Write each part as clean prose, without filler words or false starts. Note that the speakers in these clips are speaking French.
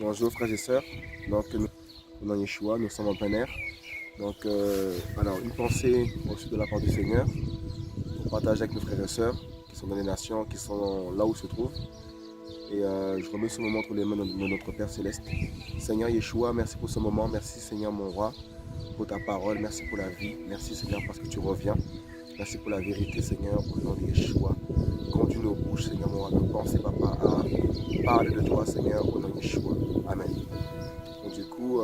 Bonjour frères et sœurs, donc nous, dans Yeshua, nous sommes en plein air. Donc, alors une pensée reçue de la part du Seigneur pour partager avec nos frères et sœurs qui sont dans les nations, qui sont là où ils se trouvent. Et je remets ce moment entre les mains de notre Père Céleste. Seigneur Yeshua, merci pour ce moment, merci Seigneur mon roi pour ta parole, merci pour la vie, merci Seigneur parce que tu reviens. Merci pour la vérité Seigneur, au nom de Yeshua. Conduis nos bouches Seigneur mon roi, nos pensées Papa à parler de toi Seigneur, au nom de Yeshua. Amen. Donc du coup,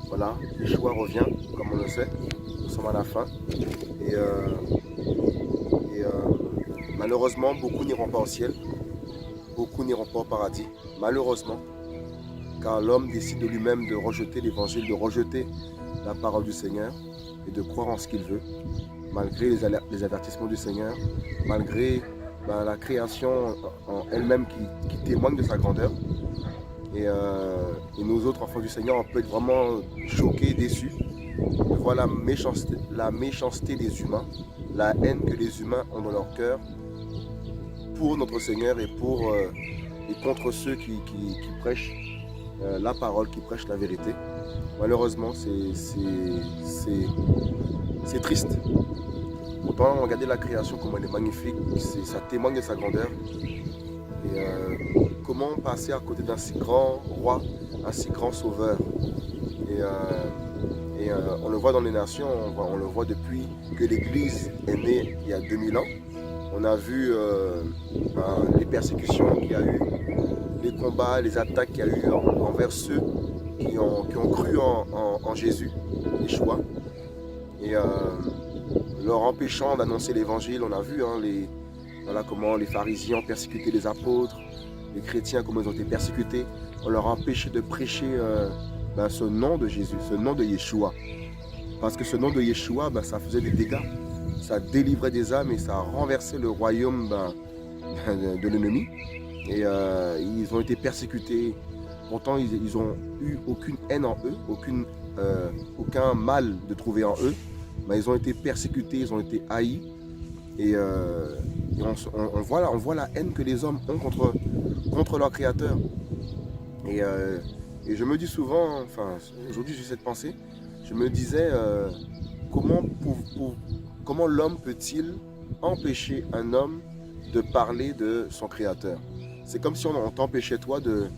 voilà, Yeshua revient, comme on le sait, nous sommes à la fin. Et, malheureusement, beaucoup n'iront pas au ciel, beaucoup n'iront pas au paradis, malheureusement, car l'homme décide de lui-même de rejeter l'évangile, de rejeter la parole du Seigneur et de croire en ce qu'il veut, malgré les avertissements du Seigneur, malgré la création en elle-même qui témoigne de sa grandeur. Et nous autres enfants du Seigneur, on peut être vraiment choqués, déçus de voir la méchanceté des humains, la haine que les humains ont dans leur cœur pour notre Seigneur et contre ceux qui prêchent la parole, qui prêchent la vérité. Malheureusement, c'est triste. Pourtant, regardez la création, comme elle est magnifique, ça témoigne de sa grandeur. Et comment passer à côté d'un si grand roi, un si grand sauveur. Et on le voit dans les nations, on le voit depuis que l'Église est née il y a 2000 ans. On a vu les persécutions qu'il y a eu, les combats, les attaques qu'il y a eu envers ceux qui ont cru en Jésus, Yeshua. Et leur empêchant d'annoncer l'évangile, on a vu voilà comment les pharisiens ont persécuté les apôtres, les chrétiens comment ils ont été persécutés. On leur a empêché de prêcher ce nom de Jésus, ce nom de Yeshua. Parce que ce nom de Yeshua, ça faisait des dégâts. Ça délivrait des âmes et ça renversait le royaume de l'ennemi. Et ils ont été persécutés. Pourtant, ils n'ont eu aucune haine en eux, aucun mal de trouver en eux. Mais ils ont été persécutés, ils ont été haïs. Et on voit la haine que les hommes ont contre leur Créateur. Et je me dis souvent, enfin aujourd'hui j'ai cette pensée, je me disais comment l'homme peut-il empêcher un homme de parler de son Créateur? C'est comme si on t'empêchait toi de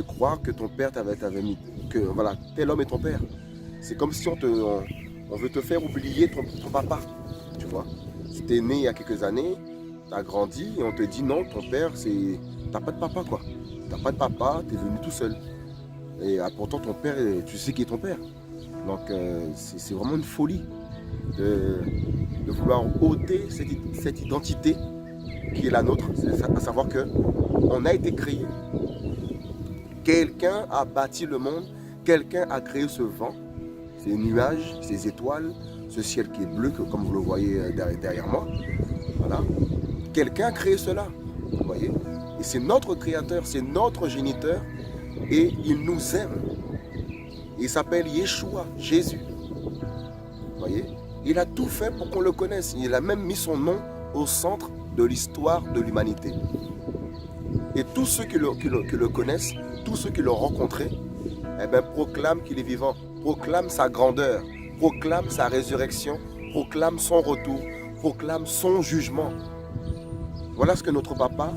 croire que ton père t'avait mis, que voilà, tel homme est ton père. C'est comme si on veut te faire oublier ton papa, tu vois. Si tu es né il y a quelques années, tu as grandi et on te dit non, ton père, t'as pas de papa quoi. T'as pas de papa, tu es venu tout seul. Et pourtant ton père, tu sais qui est ton père. Donc c'est vraiment une folie de vouloir ôter cette identité qui est la nôtre, à savoir qu'on a été créé. Quelqu'un a bâti le monde, quelqu'un a créé ce vent, ces nuages, ces étoiles, ce ciel qui est bleu, comme vous le voyez derrière moi. Voilà. Quelqu'un a créé cela, vous voyez. Et c'est notre créateur, c'est notre géniteur, et il nous aime. Il s'appelle Yeshua, Jésus. Vous voyez. Il a tout fait pour qu'on le connaisse. Il a même mis son nom au centre de l'histoire de l'humanité. Et tous ceux qui le connaissent, tous ceux qui l'ont rencontré, proclament qu'il est vivant, proclament sa grandeur, proclament sa résurrection, proclament son retour, proclament son jugement. Voilà ce que notre papa,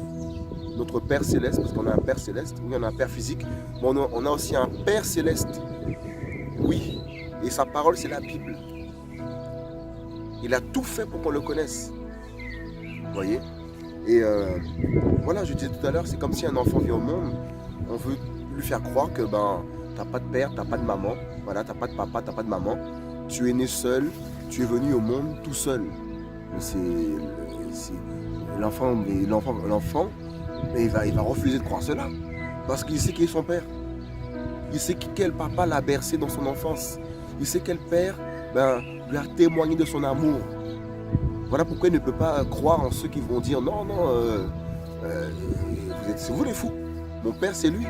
notre Père Céleste, parce qu'on a un Père Céleste, oui on a un Père physique, mais on a aussi un Père Céleste. Oui, et sa parole c'est la Bible. Il a tout fait pour qu'on le connaisse. Vous voyez? Et voilà, je disais tout à l'heure, c'est comme si un enfant vient au monde, on veut lui faire croire que t'as pas de père, t'as pas de maman, voilà, t'as pas de papa, t'as pas de maman, tu es né seul, tu es venu au monde tout seul. L'enfant, il va refuser de croire cela, parce qu'il sait qui est son père. Il sait quel papa l'a bercé dans son enfance. Il sait quel père lui a témoigné de son amour. Voilà pourquoi il ne peut pas croire en ceux qui vont dire non, c'est vous les fous. Mon père c'est lui.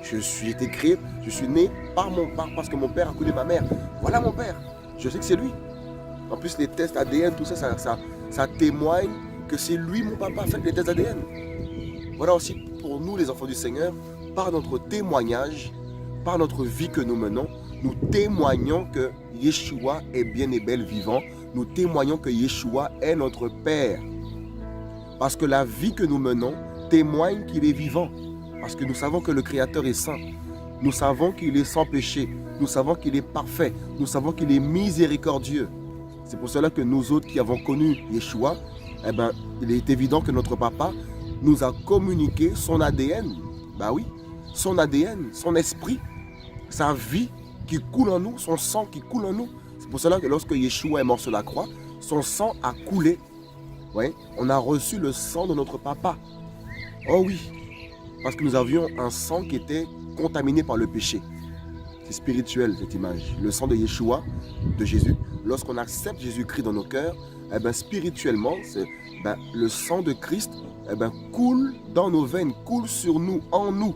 Je suis été créé, je suis né parce que mon père a connu ma mère. Voilà mon père. Je sais que c'est lui. En plus les tests ADN, tout ça témoigne que c'est lui mon papa. Faites les tests ADN. Voilà aussi pour nous, les enfants du Seigneur, par notre témoignage, par notre vie que nous menons, nous témoignons que Yeshua est bien et bel vivant. Nous témoignons que Yeshua est notre Père. Parce que la vie que nous menons témoigne qu'il est vivant. Parce que nous savons que le Créateur est saint. Nous savons qu'il est sans péché. Nous savons qu'il est parfait. Nous savons qu'il est miséricordieux. C'est pour cela que nous autres qui avons connu Yeshua, eh ben, il est évident que notre papa nous a communiqué son ADN. Ben oui, son ADN, son esprit, sa vie qui coule en nous, son sang qui coule en nous. C'est pour cela que lorsque Yeshua est mort sur la croix, son sang a coulé. Ouais, on a reçu le sang de notre papa. Oh oui, parce que nous avions un sang qui était contaminé par le péché. C'est spirituel cette image. Le sang de Yeshua, de Jésus, lorsqu'on accepte Jésus-Christ dans nos cœurs, eh ben, spirituellement, le sang de Christ coule dans nos veines, coule sur nous, en nous.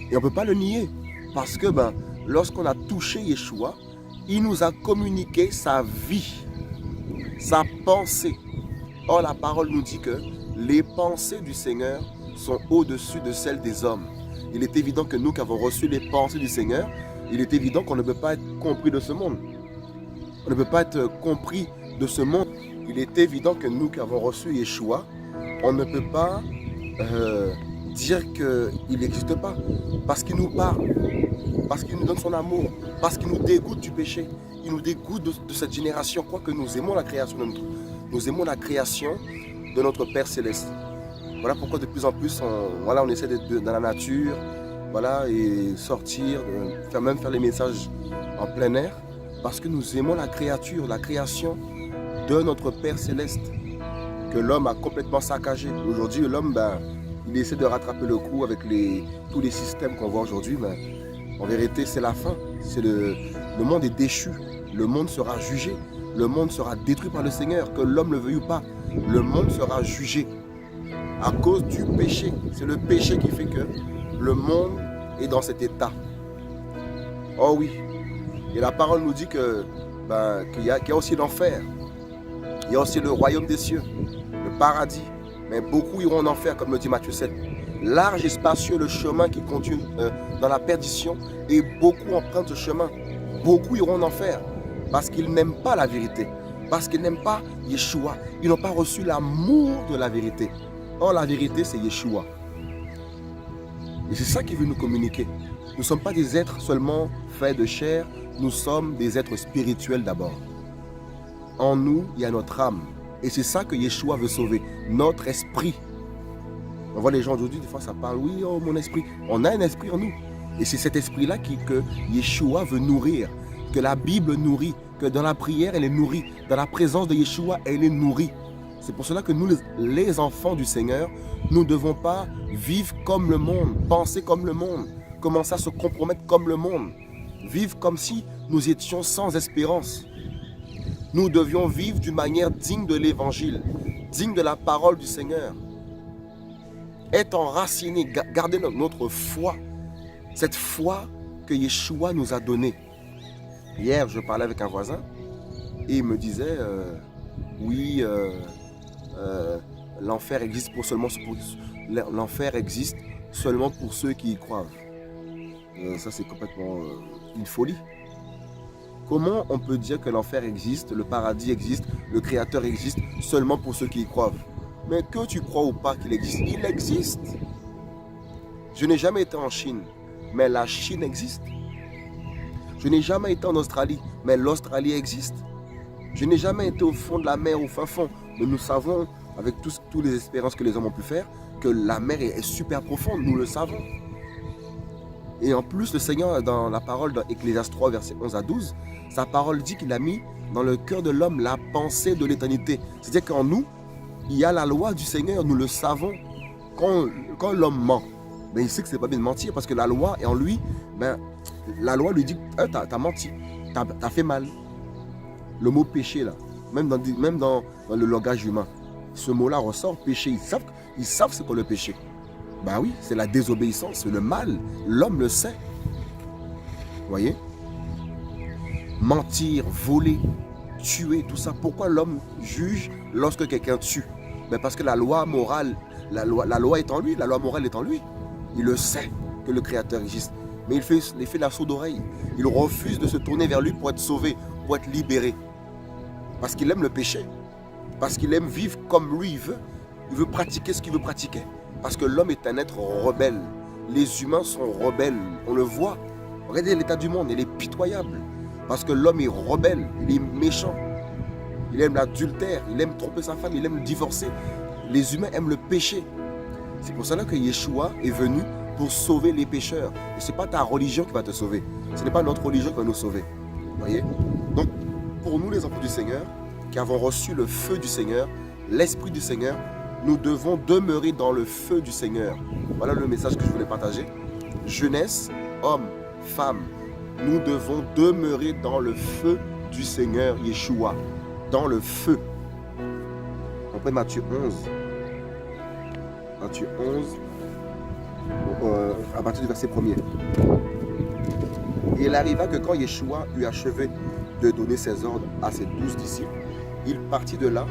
Et on ne peut pas le nier. Parce que lorsqu'on a touché Yeshua, il nous a communiqué sa vie, sa pensée. Or, la parole nous dit que les pensées du Seigneur sont au-dessus de celles des hommes. Il est évident que nous qui avons reçu les pensées du Seigneur, il est évident qu'on ne peut pas être compris de ce monde. On ne peut pas être compris de ce monde. Il est évident que nous qui avons reçu Yeshua, on ne peut pas dire qu'il n'existe pas. Parce qu'il nous parle, parce qu'il nous donne son amour, parce qu'il nous dégoûte du péché. Il nous dégoûte de cette génération, quoique nous aimons la création de notre Père Céleste. Voilà pourquoi de plus en plus, on essaie d'être dans la nature, voilà, et sortir, faire les messages en plein air, parce que nous aimons la créature, la création de notre Père Céleste, que l'homme a complètement saccagé. Aujourd'hui, l'homme, il essaie de rattraper le coup avec tous les systèmes qu'on voit aujourd'hui, mais en vérité, c'est la fin. Le monde est déchu, le monde sera jugé, le monde sera détruit par le Seigneur, que l'homme le veuille ou pas. Le monde sera jugé à cause du péché. C'est le péché qui fait que le monde est dans cet état. Oh oui. Et la parole nous dit qu'il y a aussi l'enfer. Il y a aussi le royaume des cieux, le paradis. Mais beaucoup iront en enfer, comme le dit Matthieu 7. Large et spacieux le chemin qui conduit dans la perdition, et beaucoup empruntent ce chemin. Beaucoup iront en enfer parce qu'ils n'aiment pas la vérité, parce qu'ils n'aiment pas Yeshua. Ils n'ont pas reçu l'amour de la vérité. Or, la vérité, c'est Yeshua. Et c'est ça qu'il veut nous communiquer. Nous ne sommes pas des êtres seulement faits de chair, nous sommes des êtres spirituels d'abord. En nous, il y a notre âme. Et c'est ça que Yeshua veut sauver, notre esprit. On voit les gens aujourd'hui, des fois ça parle, oui, oh mon esprit. On a un esprit en nous. Et c'est cet esprit-là que Yeshua veut nourrir, que la Bible nourrit, que dans la prière, elle est nourrie. Dans la présence de Yeshua, elle est nourrie. C'est pour cela que nous, les enfants du Seigneur, nous ne devons pas vivre comme le monde, penser comme le monde, commencer à se compromettre comme le monde, vivre comme si nous étions sans espérance. Nous devions vivre d'une manière digne de l'Évangile, digne de la parole du Seigneur. Être enraciné, garder notre foi, cette foi que Yeshua nous a donnée. Hier, je parlais avec un voisin et il me disait, oui, l'enfer existe seulement pour ceux qui y croient. Ça, c'est complètement une folie. Comment on peut dire que l'enfer existe, le paradis existe, le Créateur existe seulement pour ceux qui y croient? Mais que tu crois ou pas qu'il existe, il existe. Je n'ai jamais été en Chine, mais la Chine existe. Je n'ai jamais été en Australie, mais l'Australie existe. Je n'ai jamais été au fond de la mer, au fin fond, mais nous savons, avec toutes les expériences que les hommes ont pu faire, que la mer est super profonde, nous le savons. Et en plus, le Seigneur, dans la parole dans Ecclésiaste 3, versets 11 à 12, sa parole dit qu'il a mis dans le cœur de l'homme la pensée de l'éternité. C'est-à-dire qu'en nous, il y a la loi du Seigneur, nous le savons. Quand l'homme ment, il sait que ce n'est pas bien de mentir, parce que la loi est en lui, la loi lui dit, t'as menti, t'as fait mal. Le mot péché, là, même dans le langage humain, ce mot-là ressort, péché. Ils savent ce qu'est le péché. Oui, c'est la désobéissance, c'est le mal. L'homme le sait. Vous voyez? Mentir, voler, tuer, tout ça. Pourquoi l'homme juge lorsque quelqu'un tue? Mais parce que la loi morale, la loi est en lui, la loi morale est en lui. Il le sait que le Créateur existe. Mais il fait la sourde oreille. Il refuse de se tourner vers lui pour être sauvé, pour être libéré. Parce qu'il aime le péché. Parce qu'il aime vivre comme lui il veut. Il veut pratiquer ce qu'il veut pratiquer. Parce que l'homme est un être rebelle. Les humains sont rebelles. On le voit. Regardez l'état du monde, il est pitoyable. Parce que l'homme est rebelle, il est méchant. Il aime l'adultère, il aime tromper sa femme, il aime le divorcer. Les humains aiment le péché. C'est pour cela que Yeshua est venu pour sauver les pécheurs. Et ce n'est pas ta religion qui va te sauver. Ce n'est pas notre religion qui va nous sauver. Vous voyez? Donc, pour nous les enfants du Seigneur, qui avons reçu le feu du Seigneur, l'Esprit du Seigneur, nous devons demeurer dans le feu du Seigneur. Voilà le message que je voulais partager. Jeunesse, homme, femme, nous devons demeurer dans le feu du Seigneur Yeshua. Dans le feu. On prend Matthieu 11. Matthieu 11, à partir du verset 1er. Et il arriva que quand Yeshua eut achevé de donner ses ordres à ses 12 disciples, il partit de là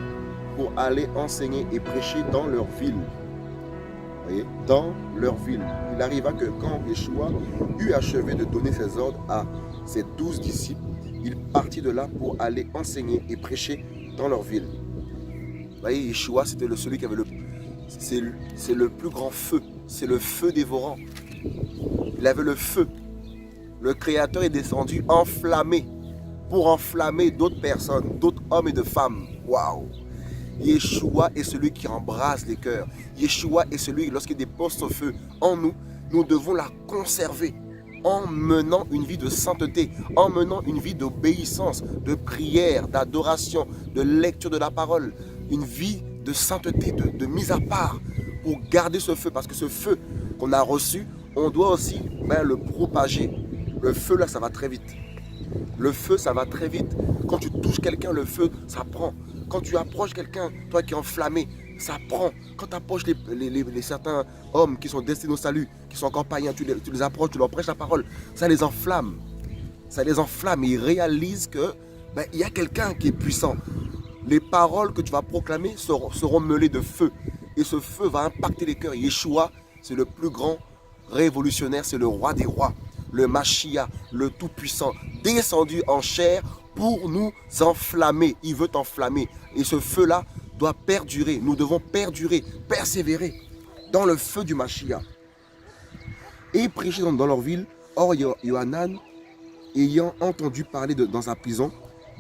pour aller enseigner et prêcher dans leur ville. Vous voyez, dans leur ville. Il arriva que quand Yeshua eut achevé de donner ses ordres à ses 12 disciples, il partit de là pour aller enseigner et prêcher dans leur ville. Vous voyez, Yeshua, c'était celui qui avait c'est le plus grand feu. C'est le feu dévorant. Il avait le feu. Le Créateur est descendu enflammé pour enflammer d'autres personnes, d'autres hommes et de femmes. Waouh! Yeshua est celui qui embrase les cœurs. Yeshua est celui, lorsqu'il dépose ce feu en nous, nous devons la conserver en menant une vie de sainteté, en menant une vie d'obéissance, de prière, d'adoration, de lecture de la parole, une vie de sainteté, de mise à part pour garder ce feu. Parce que ce feu qu'on a reçu, on doit aussi le propager. Le feu là, ça va très vite. Le feu, ça va très vite. Quand tu touches quelqu'un, le feu, ça prend. Quand tu approches quelqu'un, toi qui es enflammé, ça prend. Quand tu approches les certains hommes qui sont destinés au salut, qui sont encore païens, tu les approches, tu leur prêches la parole, ça les enflamme. Ça les enflamme et ils réalisent que il y a quelqu'un qui est puissant. Les paroles que tu vas proclamer seront mêlées de feu. Et ce feu va impacter les cœurs. Yeshua, c'est le plus grand révolutionnaire, c'est le roi des rois. Le Mashiach, le Tout-Puissant, descendu en chair pour nous enflammer. Il veut t'enflammer. Et ce feu-là doit perdurer. Nous devons perdurer, persévérer dans le feu du Mashiach. Et prêcher dans leur ville. Or, Yohanan, ayant entendu parler dans sa prison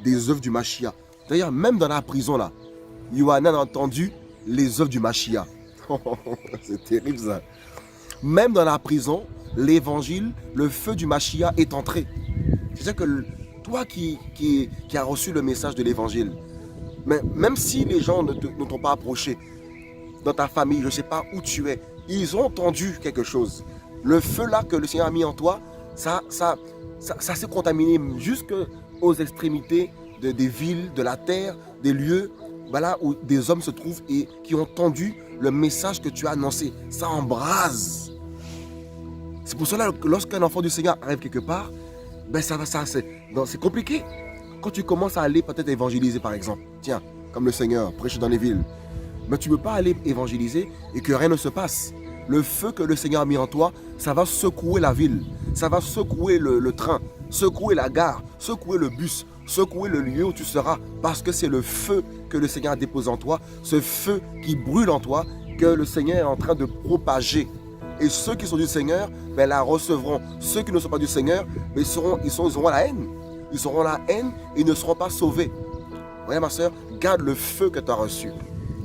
des œuvres du Mashiach. D'ailleurs, même dans la prison, là, Yohanan a entendu les œuvres du Mashiach. C'est terrible, ça. Même dans la prison, l'évangile, le feu du Mashiach est entré. C'est-à-dire que toi qui as reçu le message de l'évangile, même si les gens ne t'ont pas approché, dans ta famille, je ne sais pas où tu es, ils ont entendu quelque chose. Le feu là que le Seigneur a mis en toi, ça s'est contaminé jusqu'aux extrémités des villes, de la terre, des lieux où des hommes se trouvent et qui ont entendu le message que tu as annoncé. Ça embrase. C'est pour cela que lorsqu'un enfant du Seigneur arrive quelque part, c'est compliqué. Quand tu commences à aller peut-être évangéliser par exemple, tiens, comme le Seigneur prêche dans les villes, mais tu ne peux pas aller évangéliser et que rien ne se passe. Le feu que le Seigneur a mis en toi, ça va secouer la ville, ça va secouer le train, secouer la gare, secouer le bus, secouer le lieu où tu seras, parce que c'est le feu que le Seigneur a déposé en toi, ce feu qui brûle en toi, que le Seigneur est en train de propager. Et ceux qui sont du Seigneur, la recevront. Ceux qui ne sont pas du Seigneur, ils auront la haine. Ils auront la haine et ne seront pas sauvés. Voyez ma soeur, garde le feu que tu as reçu.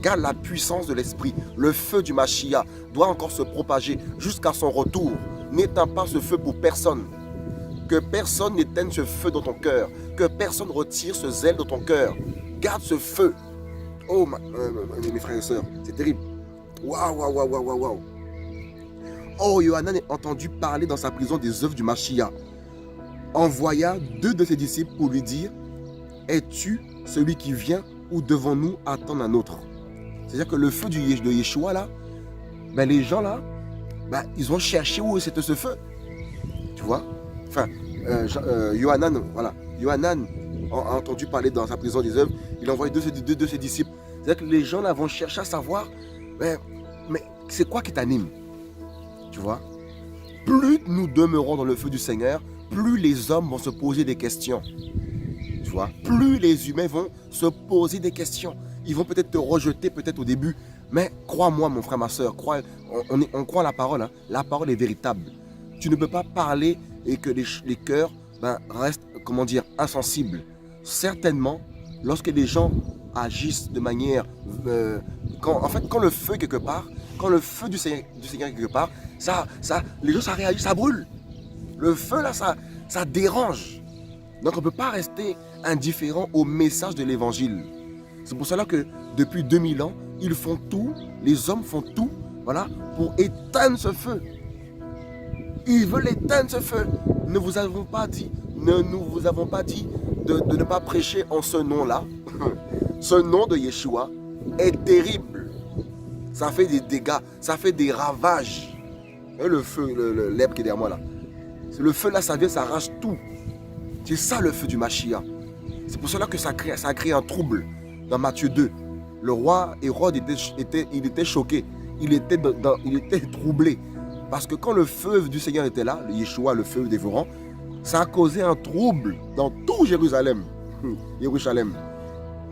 Garde la puissance de l'Esprit. Le feu du Mashiach doit encore se propager jusqu'à son retour. N'éteins pas ce feu pour personne. Que personne n'éteigne ce feu dans ton cœur. Que personne retire ce zèle dans ton cœur. Garde ce feu. Oh, mes frères et sœurs, c'est terrible. Waouh. Oh, Yohanan a entendu parler dans sa prison des œuvres du Mashiach. Envoya 2 de ses disciples pour lui dire: es-tu celui qui vient ou devons-nous attendre un autre? C'est-à-dire que le feu de Yeshua là, les gens là, ils ont cherché où c'était ce feu. Tu vois? Enfin, Yohanan a entendu parler dans sa prison des œuvres. Il a envoyé 2 de ses disciples. C'est-à-dire que les gens là vont chercher à savoir, mais c'est quoi qui t'anime? Tu vois? Plus nous demeurons dans le feu du Seigneur, plus les hommes vont se poser des questions. Tu vois? Plus les humains vont se poser des questions. Ils vont peut-être te rejeter peut-être au début, mais crois-moi mon frère, ma soeur, on croit la parole, hein. La parole est véritable. Tu ne peux pas parler et que les cœurs restent, comment dire, insensibles. Certainement, lorsque les gens agissent de manière... quand le feu quelque part, quand le feu du Seigneur quelque part, les gens, ça réagit, ça brûle. Le feu là, ça dérange. Donc on ne peut pas rester indifférent au message de l'évangile. C'est pour cela que depuis 2000 ans, ils font tout, les hommes font tout, voilà, pour éteindre ce feu. Ils veulent éteindre ce feu. Ne nous vous avons pas dit de ne pas prêcher en ce nom-là. Ce nom de Yeshua est terrible. Ça fait des dégâts, ça fait des ravages. Et le feu, l'herbe qui est derrière moi là. Le feu là, ça vient, ça arrache tout. C'est ça le feu du Mashiach. C'est pour cela que ça a créé un trouble dans Matthieu 2. Le roi Hérode était choqué. Il était troublé. Parce que quand le feu du Seigneur était là, le Yeshua, le feu dévorant, ça a causé un trouble dans tout Jérusalem.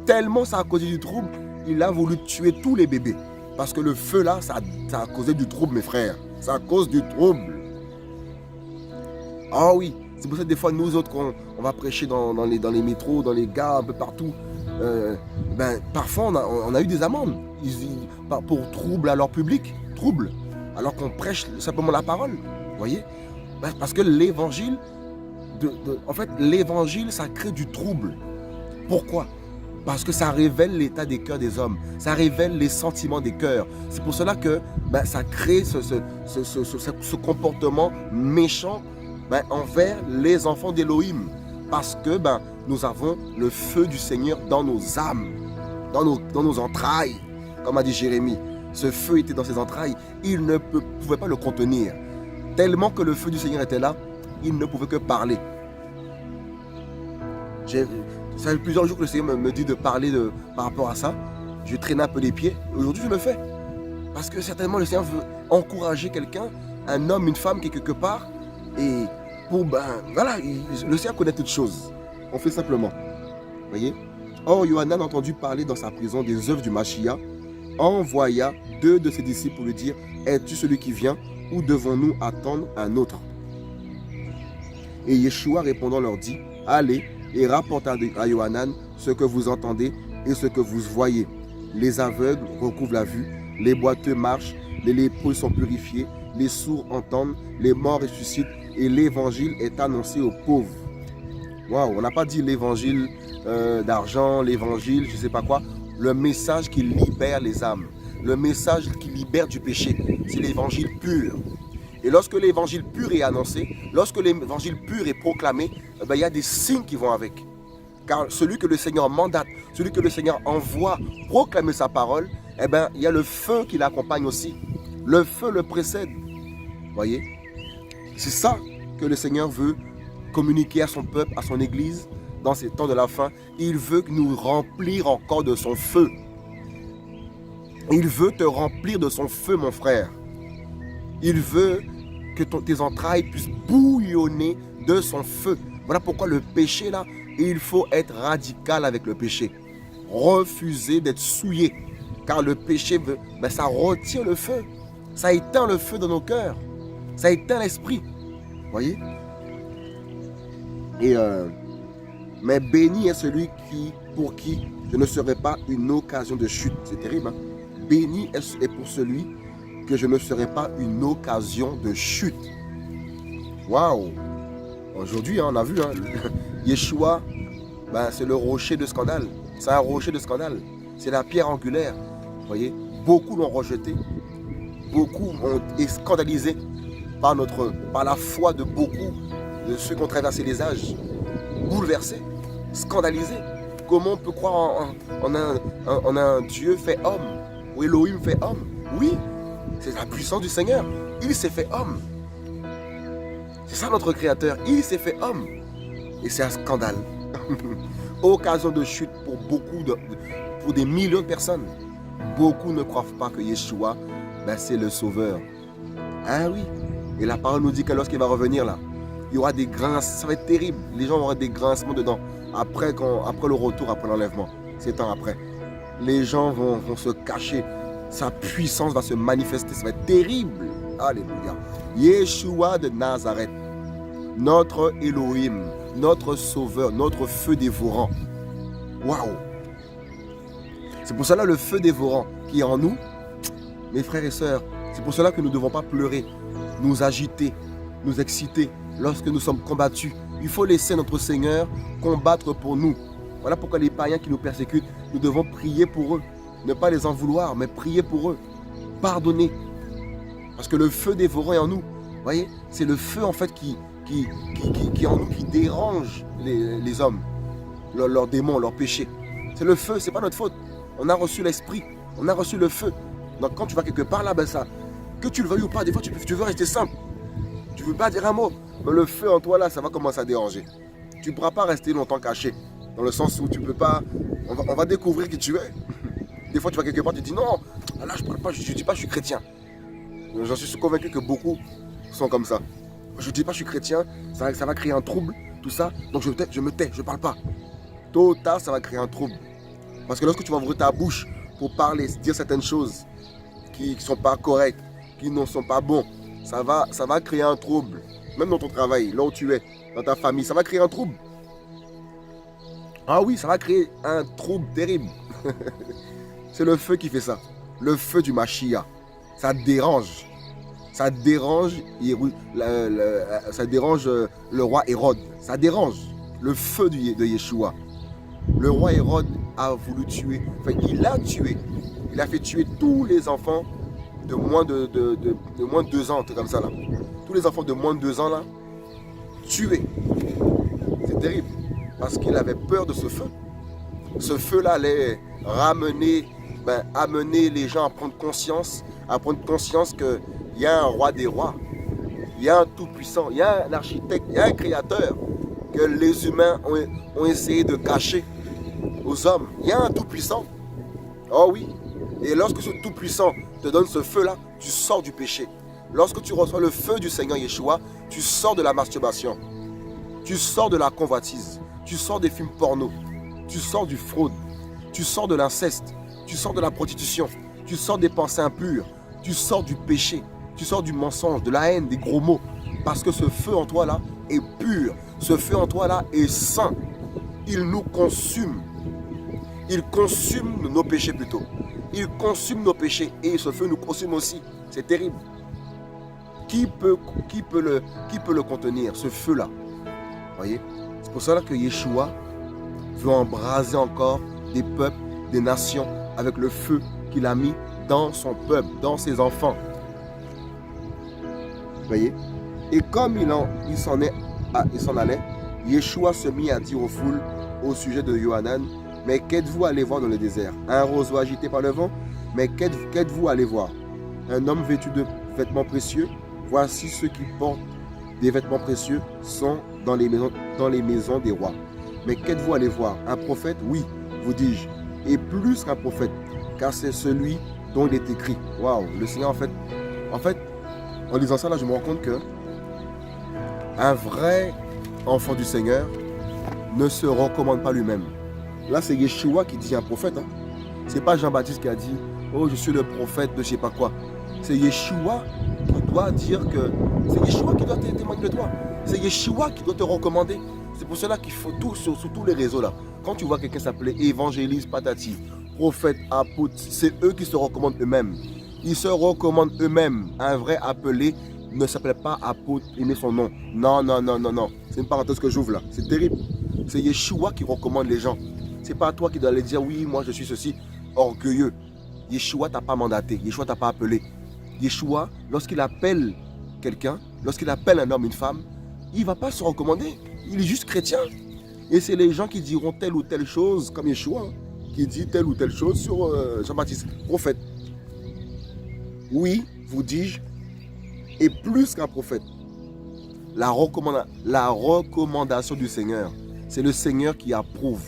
Tellement ça a causé du trouble, il a voulu tuer tous les bébés. Parce que le feu là, ça a causé du trouble, mes frères. Ça cause du trouble. Ah oui, c'est pour ça que des fois, nous autres, quand on va prêcher dans les métros, dans les gares, un peu partout, parfois on a eu des amendes pour trouble à leur public. Trouble. Alors qu'on prêche simplement la parole. Vous voyez? Parce que l'évangile, en fait, l'évangile, ça crée du trouble. Pourquoi? Parce que ça révèle l'état des cœurs des hommes. Ça révèle les sentiments des cœurs. C'est pour cela que ça crée ce comportement méchant envers les enfants d'Élohim. Parce que nous avons le feu du Seigneur dans nos âmes, dans nos entrailles, comme a dit Jérémie. Ce feu était dans ses entrailles, il ne pouvait pas le contenir. Tellement que le feu du Seigneur était là, il ne pouvait que parler. Ça fait plusieurs jours que le Seigneur me dit de parler par rapport à ça. Je traîne un peu les pieds. Aujourd'hui, je le fais. Parce que certainement, le Seigneur veut encourager quelqu'un, un homme, une femme qui est quelque part. Et pour, voilà, le Seigneur connaît toutes choses. On fait simplement. Vous voyez? Or, Yohanan a entendu parler dans sa prison des œuvres du Mashiach, envoya 2 de ses disciples pour lui dire: es-tu celui qui vient ou devons-nous attendre un autre? Et Yeshua répondant leur dit: allez et rapportez à Yohanan ce que vous entendez et ce que vous voyez. Les aveugles recouvrent la vue, les boiteux marchent, les lépreux sont purifiés, les sourds entendent, les morts ressuscitent et l'évangile est annoncé aux pauvres. Waouh, on n'a pas dit l'évangile d'argent, l'évangile, je ne sais pas quoi. Le message qui libère les âmes, le message qui libère du péché, c'est l'évangile pur. Et lorsque l'évangile pur est annoncé, lorsque l'évangile pur est proclamé, il y a des signes qui vont avec. Car celui que le Seigneur mandate, celui que le Seigneur envoie proclamer sa parole, il y a le feu qui l'accompagne aussi. Le feu le précède. Voyez? C'est ça que le Seigneur veut communiquer à son peuple, à son Église, dans ces temps de la fin. Il veut nous remplir encore de son feu. Il veut te remplir de son feu, mon frère. Il veut que tes entrailles puissent bouillonner de son feu. Voilà pourquoi le péché, là, il faut être radical avec le péché. Refuser d'être souillé. Car le péché, ça retire le feu. Ça éteint le feu dans nos cœurs. Ça éteint l'esprit. Voyez? Mais béni est celui pour qui je ne serai pas une occasion de chute. C'est terrible, hein? Béni est pour celui que je ne serai pas une occasion de chute. Waouh! Aujourd'hui, on a vu, Yeshua, c'est le rocher de scandale. C'est un rocher de scandale. C'est la pierre angulaire. Vous voyez? Beaucoup l'ont rejeté. Beaucoup ont été scandalisés par la foi de beaucoup de ceux qui ont traversé les âges. Bouleversés, scandalisés. Comment on peut croire en un Dieu fait homme, ou Elohim fait homme? Oui, c'est la puissance du Seigneur. Il s'est fait homme. C'est ça notre Créateur. Il s'est fait homme. Et c'est un scandale. Occasion de chute pour beaucoup pour des millions de personnes. Beaucoup ne croient pas que Yeshua, ben, c'est le sauveur. Ah oui. Et la parole nous dit que lorsqu'il va revenir là, il y aura des grincements, ça va être terrible. Les gens auront des grincements dedans. Après le retour, après l'enlèvement, 7 ans après, les gens vont se cacher. Sa puissance va se manifester. Ça va être terrible. Alléluia. Yeshua de Nazareth, notre Elohim, notre sauveur, notre feu dévorant. Waouh! C'est pour cela le feu dévorant qui est en nous, mes frères et sœurs. C'est pour cela que nous ne devons pas pleurer, nous agiter, nous exciter lorsque nous sommes combattus. Il faut laisser notre Seigneur combattre pour nous. Voilà pourquoi les païens qui nous persécutent, nous devons prier pour eux. Ne pas les en vouloir, mais prier pour eux. Pardonner. Parce que le feu dévorant est en nous. Vous voyez, c'est le feu en fait qui est en nous, qui dérange les hommes, leurs démons, leurs péchés. C'est le feu, c'est pas notre faute. On a reçu l'esprit, on a reçu le feu. Donc quand tu vas quelque part là, ben ça, que tu le veuilles ou pas, des fois tu veux rester simple. Tu veux pas dire un mot, mais le feu en toi là, ça va commencer à déranger. Tu ne pourras pas rester longtemps caché. Dans le sens où tu peux pas, on va découvrir qui tu es. Des fois tu vas quelque part, tu dis non, là je parle pas, je dis pas je suis chrétien. J'en suis convaincu que beaucoup sont comme ça. Je ne dis pas je suis chrétien, ça va créer un trouble, tout ça, donc je me tais, je ne parle pas. Tôt ou tard, ça va créer un trouble. Parce que lorsque tu vas ouvrir ta bouche pour parler, dire certaines choses qui ne sont pas correctes, qui ne sont pas bons, ça va créer un trouble. Même dans ton travail, là où tu es, dans ta famille, ça va créer un trouble. Ah oui, ça va créer un trouble terrible. C'est le feu qui fait ça. Le feu du Mashiach. Ça dérange. Ça dérange, ça dérange le roi Hérode. Ça dérange le feu de Yeshua. Le roi Hérode a voulu tuer. Enfin, il a tué. Il a fait tuer tous les enfants de moins de 2 ans, un truc comme ça là. Tous les enfants de moins de 2 ans là, tués. C'est terrible. Parce qu'il avait peur de ce feu. Ce feu-là allait amener les gens à prendre conscience qu'il y a un roi des rois, il y a un tout-puissant, il y a un architecte, il y a un créateur que les humains ont essayé de cacher aux hommes. Il y a un tout-puissant. Oh oui. Et lorsque ce tout-puissant te donne ce feu-là, tu sors du péché. Lorsque tu reçois le feu du Seigneur Yeshua, tu sors de la masturbation. Tu sors de la convoitise. Tu sors des films porno. Tu sors du fraude. Tu sors de l'inceste. Tu sors de la prostitution. Tu sors des pensées impures. Tu sors du péché. Tu sors du mensonge, de la haine, des gros mots. Parce que ce feu en toi là est pur. Ce feu en toi là est saint. Il nous consume. Il consume nos péchés plutôt. Il consume nos péchés. Et ce feu nous consume aussi. C'est terrible. Qui peut le contenir, ce feu-là? Voyez? C'est pour cela que Yeshua veut embraser encore des peuples, des nations, avec le feu qu'il a mis dans son peuple, dans ses enfants. Voyez? Et comme il s'en allait, Yeshua se mit à dire aux foules au sujet de Yohanan, mais qu'êtes-vous allé voir dans le désert? Un roseau agité par le vent? Mais qu'êtes-vous allé voir? Un homme vêtu de vêtements précieux? Voici ceux qui portent des vêtements précieux sont dans les maisons des rois. Mais qu'êtes-vous allé voir? Un prophète? Oui, vous dis-je. Et plus qu'un prophète, car c'est celui dont il est écrit. Waouh, le Seigneur en fait, en lisant ça là, je me rends compte que un vrai enfant du Seigneur ne se recommande pas lui-même. Là, c'est Yeshua qui dit un prophète. Hein. C'est pas Jean-Baptiste qui a dit « Oh, je suis le prophète de je sais pas quoi ». C'est Yeshua qui doit dire que... C'est Yeshua qui doit témoigner de toi. C'est Yeshua qui doit te recommander. C'est pour cela qu'il faut tout sur tous les réseaux là. Quand tu vois quelqu'un s'appeler évangéliste, patati, prophète, apôtre, c'est eux qui se recommandent eux-mêmes. Ils se recommandent eux-mêmes. Un vrai appelé ne s'appelle pas apôtre, aimer son nom. Non, non, non, non, non. C'est une parenthèse que j'ouvre là. C'est terrible. C'est Yeshua qui recommande les gens. C'est pas toi qui dois aller dire oui, moi je suis ceci, orgueilleux. Yeshua t'a pas mandaté. Yeshua t'a pas appelé. Yeshua, lorsqu'il appelle quelqu'un, lorsqu'il appelle un homme, une femme, il ne va pas se recommander. Il est juste chrétien. Et c'est les gens qui diront telle ou telle chose, comme Yeshua, hein, qui dit telle ou telle chose sur Jean-Baptiste, prophète. Oui, vous dis-je, et plus qu'un prophète. La recommandation du Seigneur, c'est le Seigneur qui approuve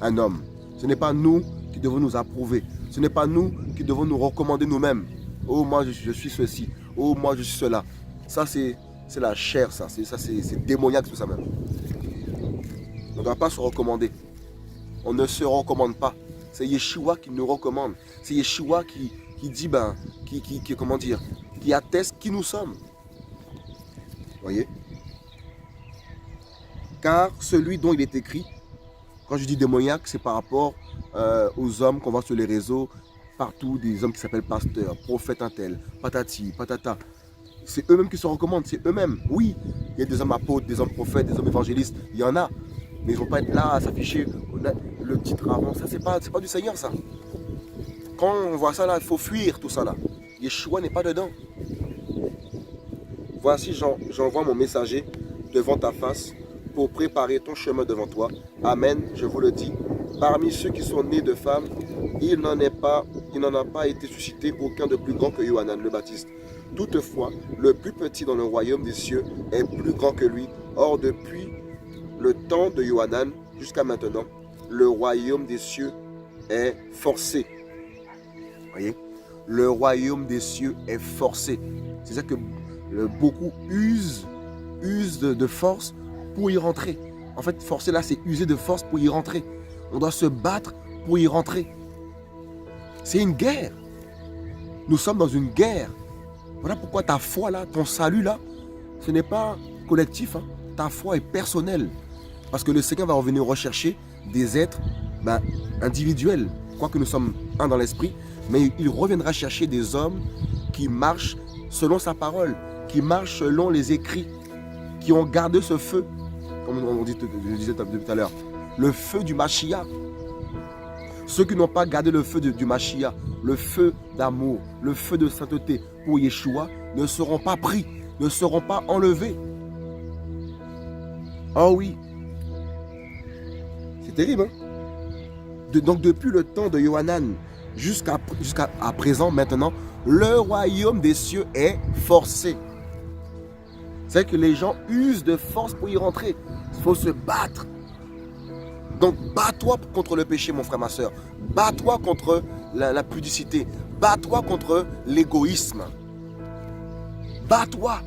un homme. Ce n'est pas nous qui devons nous approuver. Ce n'est pas nous qui devons nous recommander nous-mêmes. Oh, moi, je suis ceci. Oh, moi, je suis cela. Ça, c'est la chair, ça. C'est démoniaque, tout ça même. On ne doit pas se recommander. On ne se recommande pas. C'est Yeshua qui nous recommande. C'est Yeshua qui dit, comment dire, qui atteste qui nous sommes. Voyez? Car celui dont il est écrit, quand je dis démoniaque, c'est par rapport aux hommes qu'on voit sur les réseaux, partout, des hommes qui s'appellent pasteurs, prophètes un tel, patati, patata. C'est eux-mêmes qui se recommandent, c'est eux-mêmes. Oui, il y a des hommes apôtres, des hommes prophètes, des hommes évangélistes, il y en a. Mais ils ne vont pas être là à s'afficher le titre avant. Ça, c'est pas du Seigneur, ça. Quand on voit ça là, il faut fuir tout ça là. Yeshua n'est pas dedans. Voici, j'envoie mon messager devant ta face pour préparer ton chemin devant toi. Amen, je vous le dis. Parmi ceux qui sont nés de femmes, il n'en a pas été suscité aucun de plus grand que Yohanan le Baptiste. Toutefois, le plus petit dans le royaume des cieux est plus grand que lui. Or, depuis le temps de Yohanan jusqu'à maintenant, le royaume des cieux est forcé. Voyez, le royaume des cieux est forcé. C'est-à-dire que beaucoup usent de force pour y rentrer. En fait, forcer là, c'est user de force pour y rentrer. On doit se battre pour y rentrer. C'est une guerre. Nous sommes dans une guerre. Voilà pourquoi ta foi là, ton salut là, ce n'est pas collectif. Hein. Ta foi est personnelle. Parce que le Seigneur va revenir rechercher des êtres individuels. Quoique nous sommes un dans l'esprit, mais il reviendra chercher des hommes qui marchent selon sa parole, qui marchent selon les écrits, qui ont gardé ce feu, comme je disais tout à l'heure, le feu du Mashiach. Ceux qui n'ont pas gardé le feu du Mashiach, le feu d'amour, le feu de sainteté pour Yeshua, ne seront pas pris, ne seront pas enlevés. Oh oui, c'est terrible. Hein? Donc depuis le temps de Yohanan jusqu'à présent, maintenant, le royaume des cieux est forcé. C'est que les gens usent de force pour y rentrer. Il faut se battre. Donc bats-toi contre le péché, mon frère, ma soeur. Bats-toi contre la pudicité. Bats-toi contre l'égoïsme. Bats-toi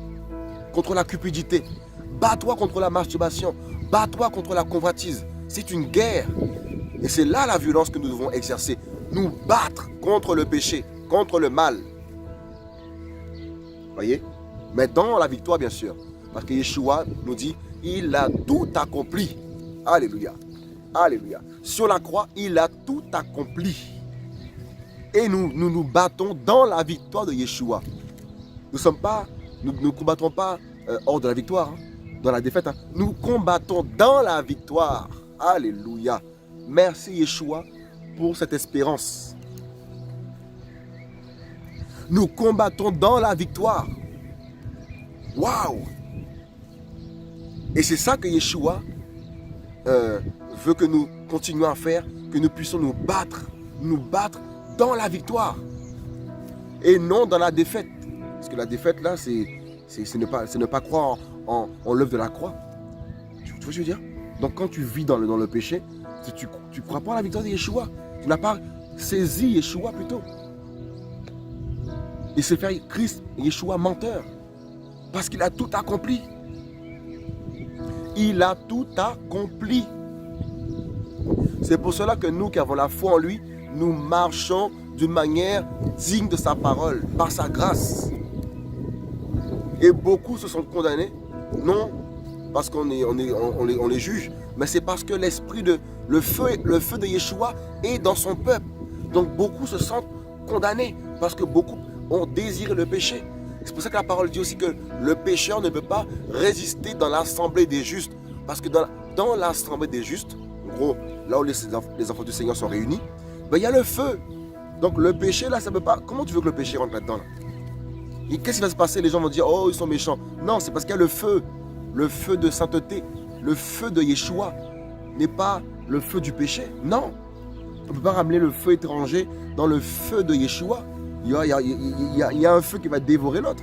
contre la cupidité. Bats-toi contre la masturbation. Bats-toi contre la convoitise. C'est une guerre. Et c'est là la violence que nous devons exercer. Nous battre contre le péché, contre le mal. Voyez? Mais dans la victoire, bien sûr. Parce que Yeshua nous dit, il a tout accompli. Alléluia. Alléluia. Sur la croix, il a tout accompli. Et nous battons dans la victoire de Yeshua. Nous ne combattons pas hors de la victoire, hein, dans la défaite. Hein. Nous combattons dans la victoire. Alléluia. Merci Yeshua pour cette espérance. Nous combattons dans la victoire. Waouh! Et c'est ça que Yeshua veut que nous continuions à faire, que nous puissions nous battre dans la victoire et non dans la défaite. Parce que la défaite là, c'est ne pas croire en l'œuvre de la croix. Tu vois ce que je veux dire? Donc quand tu vis dans le péché, tu ne crois pas à la victoire de Yeshua. Tu n'as pas saisi Yeshua plutôt. Et c'est faire Christ, Yeshua menteur. Parce qu'il a tout accompli. Il a tout accompli. C'est pour cela que nous qui avons la foi en lui, nous marchons d'une manière digne de sa parole, par sa grâce. Et beaucoup se sont condamnés, non parce qu'on les juge, mais c'est parce que le feu de Yeshua est dans son peuple. Donc beaucoup se sentent condamnés, parce que beaucoup ont désiré le péché. C'est pour ça que la parole dit aussi que le pécheur ne peut pas résister dans l'assemblée des justes. Parce que dans l'assemblée des justes, en gros, là où les enfants du Seigneur sont réunis, il y a le feu. Donc le péché, là, ça ne peut pas... Comment tu veux que le péché rentre là-dedans là? Et qu'est-ce qui va se passer? Les gens vont dire, oh, ils sont méchants. Non, c'est parce qu'il y a le feu de sainteté, le feu de Yeshua n'est pas le feu du péché. Non, on ne peut pas ramener le feu étranger dans le feu de Yeshua. Il y a un feu qui va dévorer l'autre.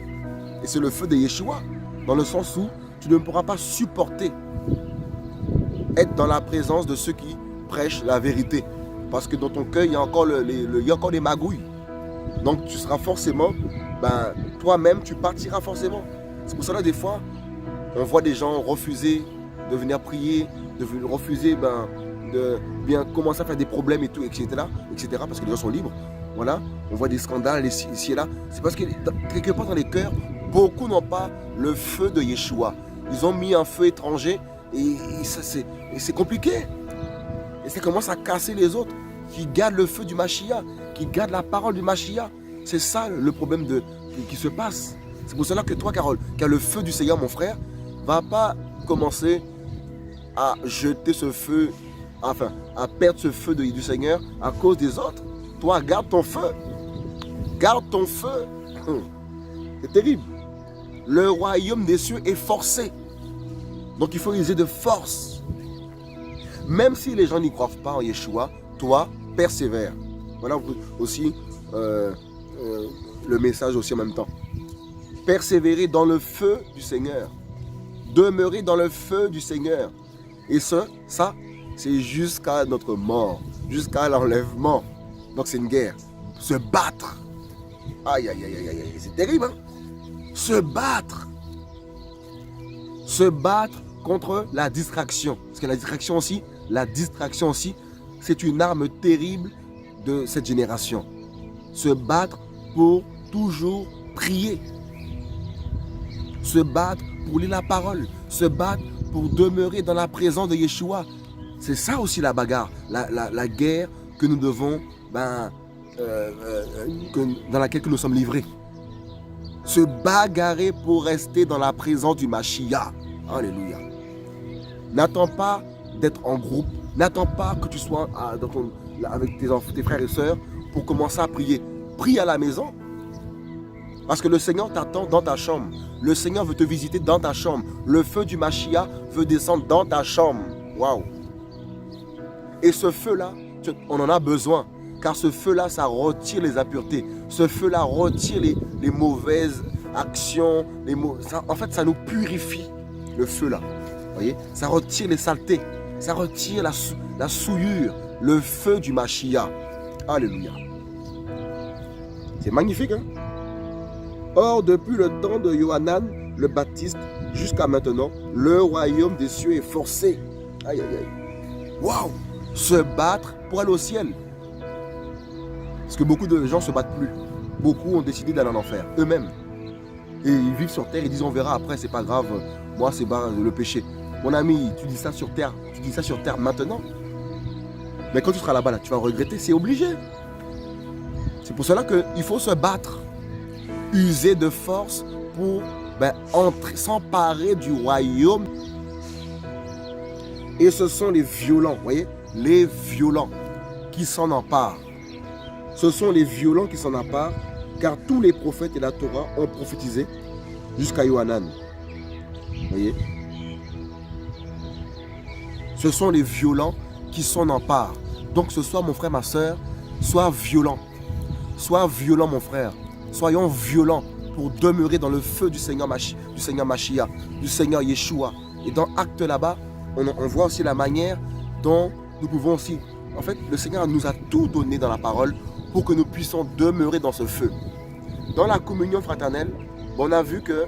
Et c'est le feu de Yeshua, dans le sens où tu ne pourras pas supporter être dans la présence de ceux qui prêchent la vérité. Parce que dans ton cœur, il y a encore, il y a encore des magouilles. Donc tu seras forcément, toi-même, tu partiras forcément. C'est pour cela, des fois, on voit des gens refuser de venir prier, refuser de bien commencer à faire des problèmes et tout, etc. Parce que les gens sont libres. Voilà, on voit des scandales ici et là. C'est parce que quelque part dans les cœurs, beaucoup n'ont pas le feu de Yeshua. Ils ont mis un feu étranger et c'est compliqué. Et ça commence à casser les autres qui gardent le feu du Mashiach, qui gardent la parole du Mashiach. C'est ça le problème qui se passe. C'est pour cela que toi, Carole, qui as le feu du Seigneur, mon frère, va pas commencer à jeter ce feu, enfin, à perdre ce feu du Seigneur à cause des autres. Toi, garde ton feu. Garde ton feu. C'est terrible. Le royaume des cieux est forcé. Donc il faut user de force. Même si les gens n'y croient pas en Yeshua, toi, persévère. Voilà aussi le message aussi en même temps. Persévérer dans le feu du Seigneur. Demeurer dans le feu du Seigneur. Et ça, c'est jusqu'à notre mort, jusqu'à l'enlèvement. Donc c'est une guerre. Se battre. Aïe, aïe, aïe, aïe, aïe. C'est terrible, hein? Se battre. Se battre contre la distraction. Parce que la distraction aussi, c'est une arme terrible de cette génération. Se battre pour toujours prier. Se battre pour lire la parole. Se battre pour demeurer dans la présence de Yeshua. C'est ça aussi la bagarre, la guerre que nous devons, dans laquelle nous sommes livrés. Se bagarrer pour rester dans la présence du Mashiach. Alléluia. N'attends pas d'être en groupe. N'attends pas que tu sois avec tes frères et sœurs pour commencer à prier. Prie à la maison. Parce que le Seigneur t'attend dans ta chambre. Le Seigneur veut te visiter dans ta chambre. Le feu du Mashiach veut descendre dans ta chambre. Waouh. Et ce feu-là, on en a besoin. Car ce feu-là, ça retire les impuretés. Ce feu-là retire les mauvaises actions. En fait, ça nous purifie, le feu-là. Vous voyez? Ça retire les saletés. Ça retire la souillure. Le feu du Mashiach. Alléluia. C'est magnifique, hein? Or, depuis le temps de Yohanan le Baptiste jusqu'à maintenant, le royaume des cieux est forcé. Aïe, aïe, aïe. Waouh! Se battre pour aller au ciel. Parce que beaucoup de gens ne se battent plus. Beaucoup ont décidé d'aller en enfer, eux-mêmes. Et ils vivent sur terre, ils disent on verra après, c'est pas grave. Moi, c'est le péché. Mon ami, tu dis ça sur terre maintenant. Mais quand tu seras là-bas, tu vas regretter, c'est obligé. C'est pour cela qu'il faut se battre. User de force pour s'emparer du royaume. Et ce sont les violents, vous voyez, les violents qui s'en emparent. Ce sont les violents qui s'en emparent, car tous les prophètes et la Torah ont prophétisé jusqu'à Yohanan. Vous voyez? Ce sont les violents qui s'en emparent. Donc ce soir, mon frère, ma soeur, sois violent. Sois violent, mon frère. Soyons violents pour demeurer dans le feu du Seigneur Mashiach, du Seigneur Yeshua. Et dans Actes là-bas, on voit aussi la manière dont nous pouvons aussi... En fait, le Seigneur nous a tout donné dans la parole pour que nous puissions demeurer dans ce feu. Dans la communion fraternelle, on a vu que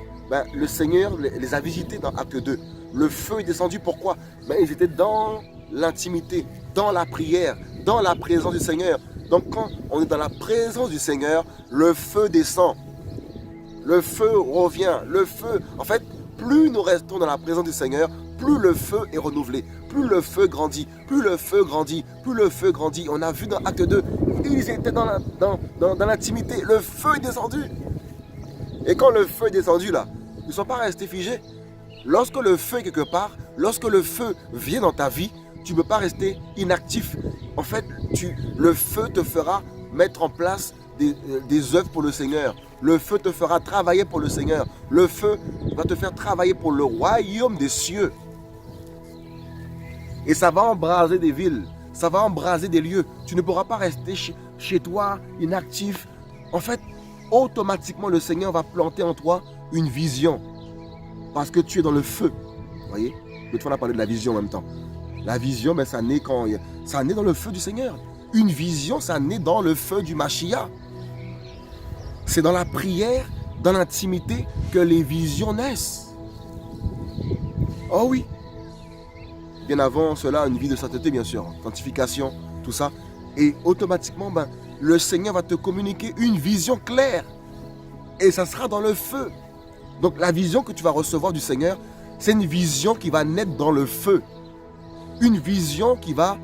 le Seigneur les a visités dans Acte 2. Le feu est descendu, pourquoi? Ils étaient dans l'intimité, dans la prière, dans la présence du Seigneur. Donc quand on est dans la présence du Seigneur, le feu descend. Le feu revient. Le feu, en fait, plus nous restons dans la présence du Seigneur, plus le feu est renouvelé. Plus le feu grandit. Plus le feu grandit. Plus le feu grandit. On a vu dans Acte 2, ils étaient dans l'intimité. Le feu est descendu. Et quand le feu est descendu là, ils ne sont pas restés figés. Lorsque le feu est quelque part, lorsque le feu vient dans ta vie, tu ne peux pas rester inactif. En fait, le feu te fera mettre en place des œuvres pour le Seigneur. Le feu te fera travailler pour le Seigneur. Le feu va te faire travailler pour le royaume des cieux. Et ça va embraser des villes. Ça va embraser des lieux. Tu ne pourras pas rester chez toi, inactif. En fait, automatiquement, le Seigneur va planter en toi une vision. Parce que tu es dans le feu. Vous voyez? L'autre fois, on a parlé de la vision en même temps. La vision, ça naît dans le feu du Seigneur. Une vision, ça naît dans le feu du Mashiach. C'est dans la prière, dans l'intimité que les visions naissent. Oh oui. Bien avant cela, une vie de sainteté, bien sûr, sanctification, tout ça. Et automatiquement, le Seigneur va te communiquer une vision claire. Et ça sera dans le feu. Donc la vision que tu vas recevoir du Seigneur, c'est une vision qui va naître dans le feu. Une vision qui va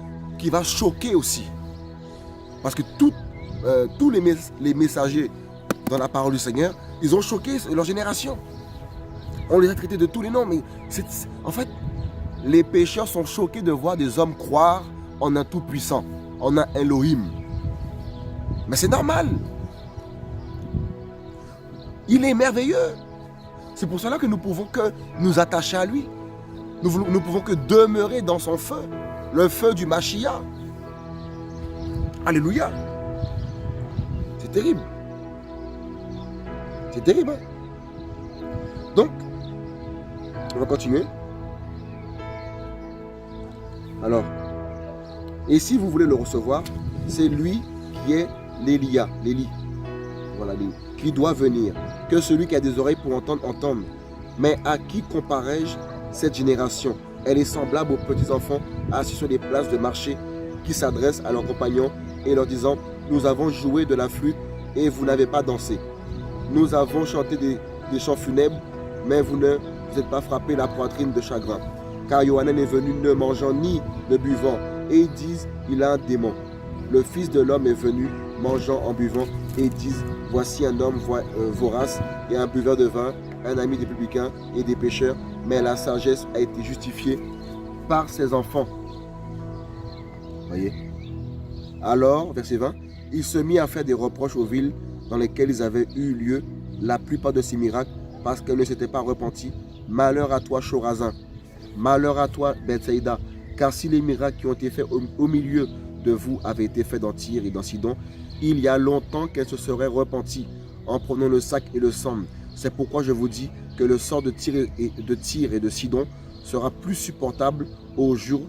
choquer aussi. Parce que tous les messagers dans la parole du Seigneur, ils ont choqué leur génération. On les a traités de tous les noms, mais en fait, les pécheurs sont choqués de voir des hommes croire en un tout-puissant, en un Elohim. Mais c'est normal. Il est merveilleux. C'est pour cela que nous pouvons que nous attacher à lui. Nous pouvons que demeurer dans son feu, le feu du Mashiach. Alléluia. C'est terrible. C'est terrible. Hein? Donc, on va continuer. Alors, et si vous voulez le recevoir, c'est lui qui est l'Élia, l'Élie. Voilà, qui doit venir. Que celui qui a des oreilles pour entendre, entende. Mais à qui comparais-je cette génération? Elle est semblable aux petits enfants assis sur des places de marché qui s'adressent à leurs compagnons et leur disant: nous avons joué de la flûte et vous n'avez pas dansé. Nous avons chanté des chants funèbres, mais vous ne vous êtes pas frappé la poitrine de chagrin. Car Yohanan est venu ne mangeant ni ne buvant, et ils disent: il a un démon. Le Fils de l'homme est venu mangeant en buvant, et ils disent: voici un homme vorace et un buveur de vin, un ami des publicains et des pécheurs, mais la sagesse a été justifiée par ses enfants. Voyez. Alors, verset 20, il se mit à faire des reproches aux villes dans lesquelles ils avaient eu lieu la plupart de ces miracles, parce qu'elles ne s'étaient pas repenties. Malheur à toi, Chorazin. Malheur à toi, Bethsaïda. Car si les miracles qui ont été faits au milieu de vous avaient été faits dans Tyr et dans Sidon, il y a longtemps qu'elles se seraient repenties en prenant le sac et le sang. C'est pourquoi je vous dis que le sort de Tyr et de Sidon sera plus supportable au jour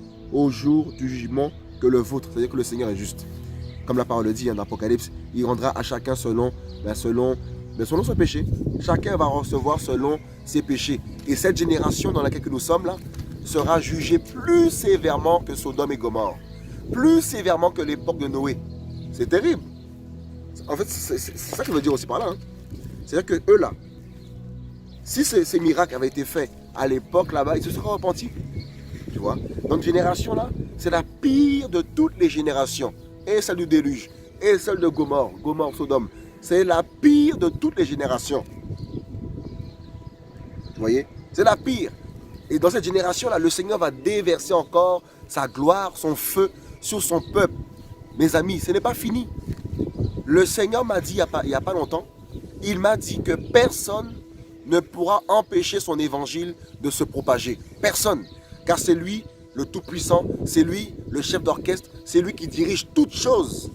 du jugement que le vôtre. C'est-à-dire que le Seigneur est juste. Comme la parole le dit en Apocalypse, il rendra à chacun selon son péché. Chacun va recevoir selon ses péchés. Et cette génération dans laquelle nous sommes là sera jugée plus sévèrement que Sodome et Gomorrhe. Plus sévèrement que l'époque de Noé. C'est terrible. En fait, c'est ça que je veux dire aussi par là. Hein. C'est-à-dire que eux là, si ces miracles avaient été faits à l'époque là-bas, ils se seraient repentis. Tu vois. Donc génération là, c'est la pire de toutes les générations. Et celle du déluge, et celle de Gomorrhe, Sodome. C'est la pire de toutes les générations. Vous voyez? C'est la pire. Et dans cette génération-là, le Seigneur va déverser encore sa gloire, son feu sur son peuple. Mes amis, ce n'est pas fini. Le Seigneur m'a dit il n'y a pas longtemps, il m'a dit que personne ne pourra empêcher son évangile de se propager. Personne. Car c'est lui le Tout-Puissant, c'est lui le chef d'orchestre, c'est lui qui dirige toutes choses.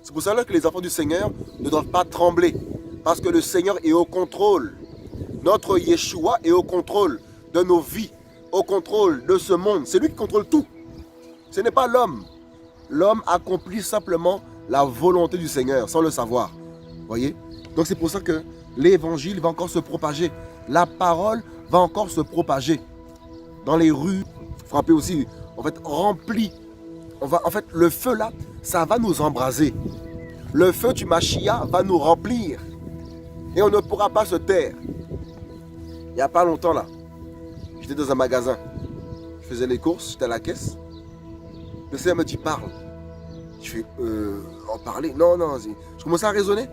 C'est pour cela que les enfants du Seigneur ne doivent pas trembler. Parce que le Seigneur est au contrôle. Notre Yeshua est au contrôle de nos vies, au contrôle de ce monde. C'est lui qui contrôle tout. Ce n'est pas l'homme. L'homme accomplit simplement la volonté du Seigneur, sans le savoir. Voyez? Donc c'est pour ça que l'évangile va encore se propager. La parole va encore se propager. Dans les rues, frapper aussi, en fait, rempli. En fait, le feu là, ça va nous embraser. Le feu du Mashiach va nous remplir. Et on ne pourra pas se taire. Il n'y a pas longtemps là, j'étais dans un magasin. Je faisais les courses, j'étais à la caisse. Le Seigneur me dit: parle. Je fais en parler. Non. Je commençais à raisonner.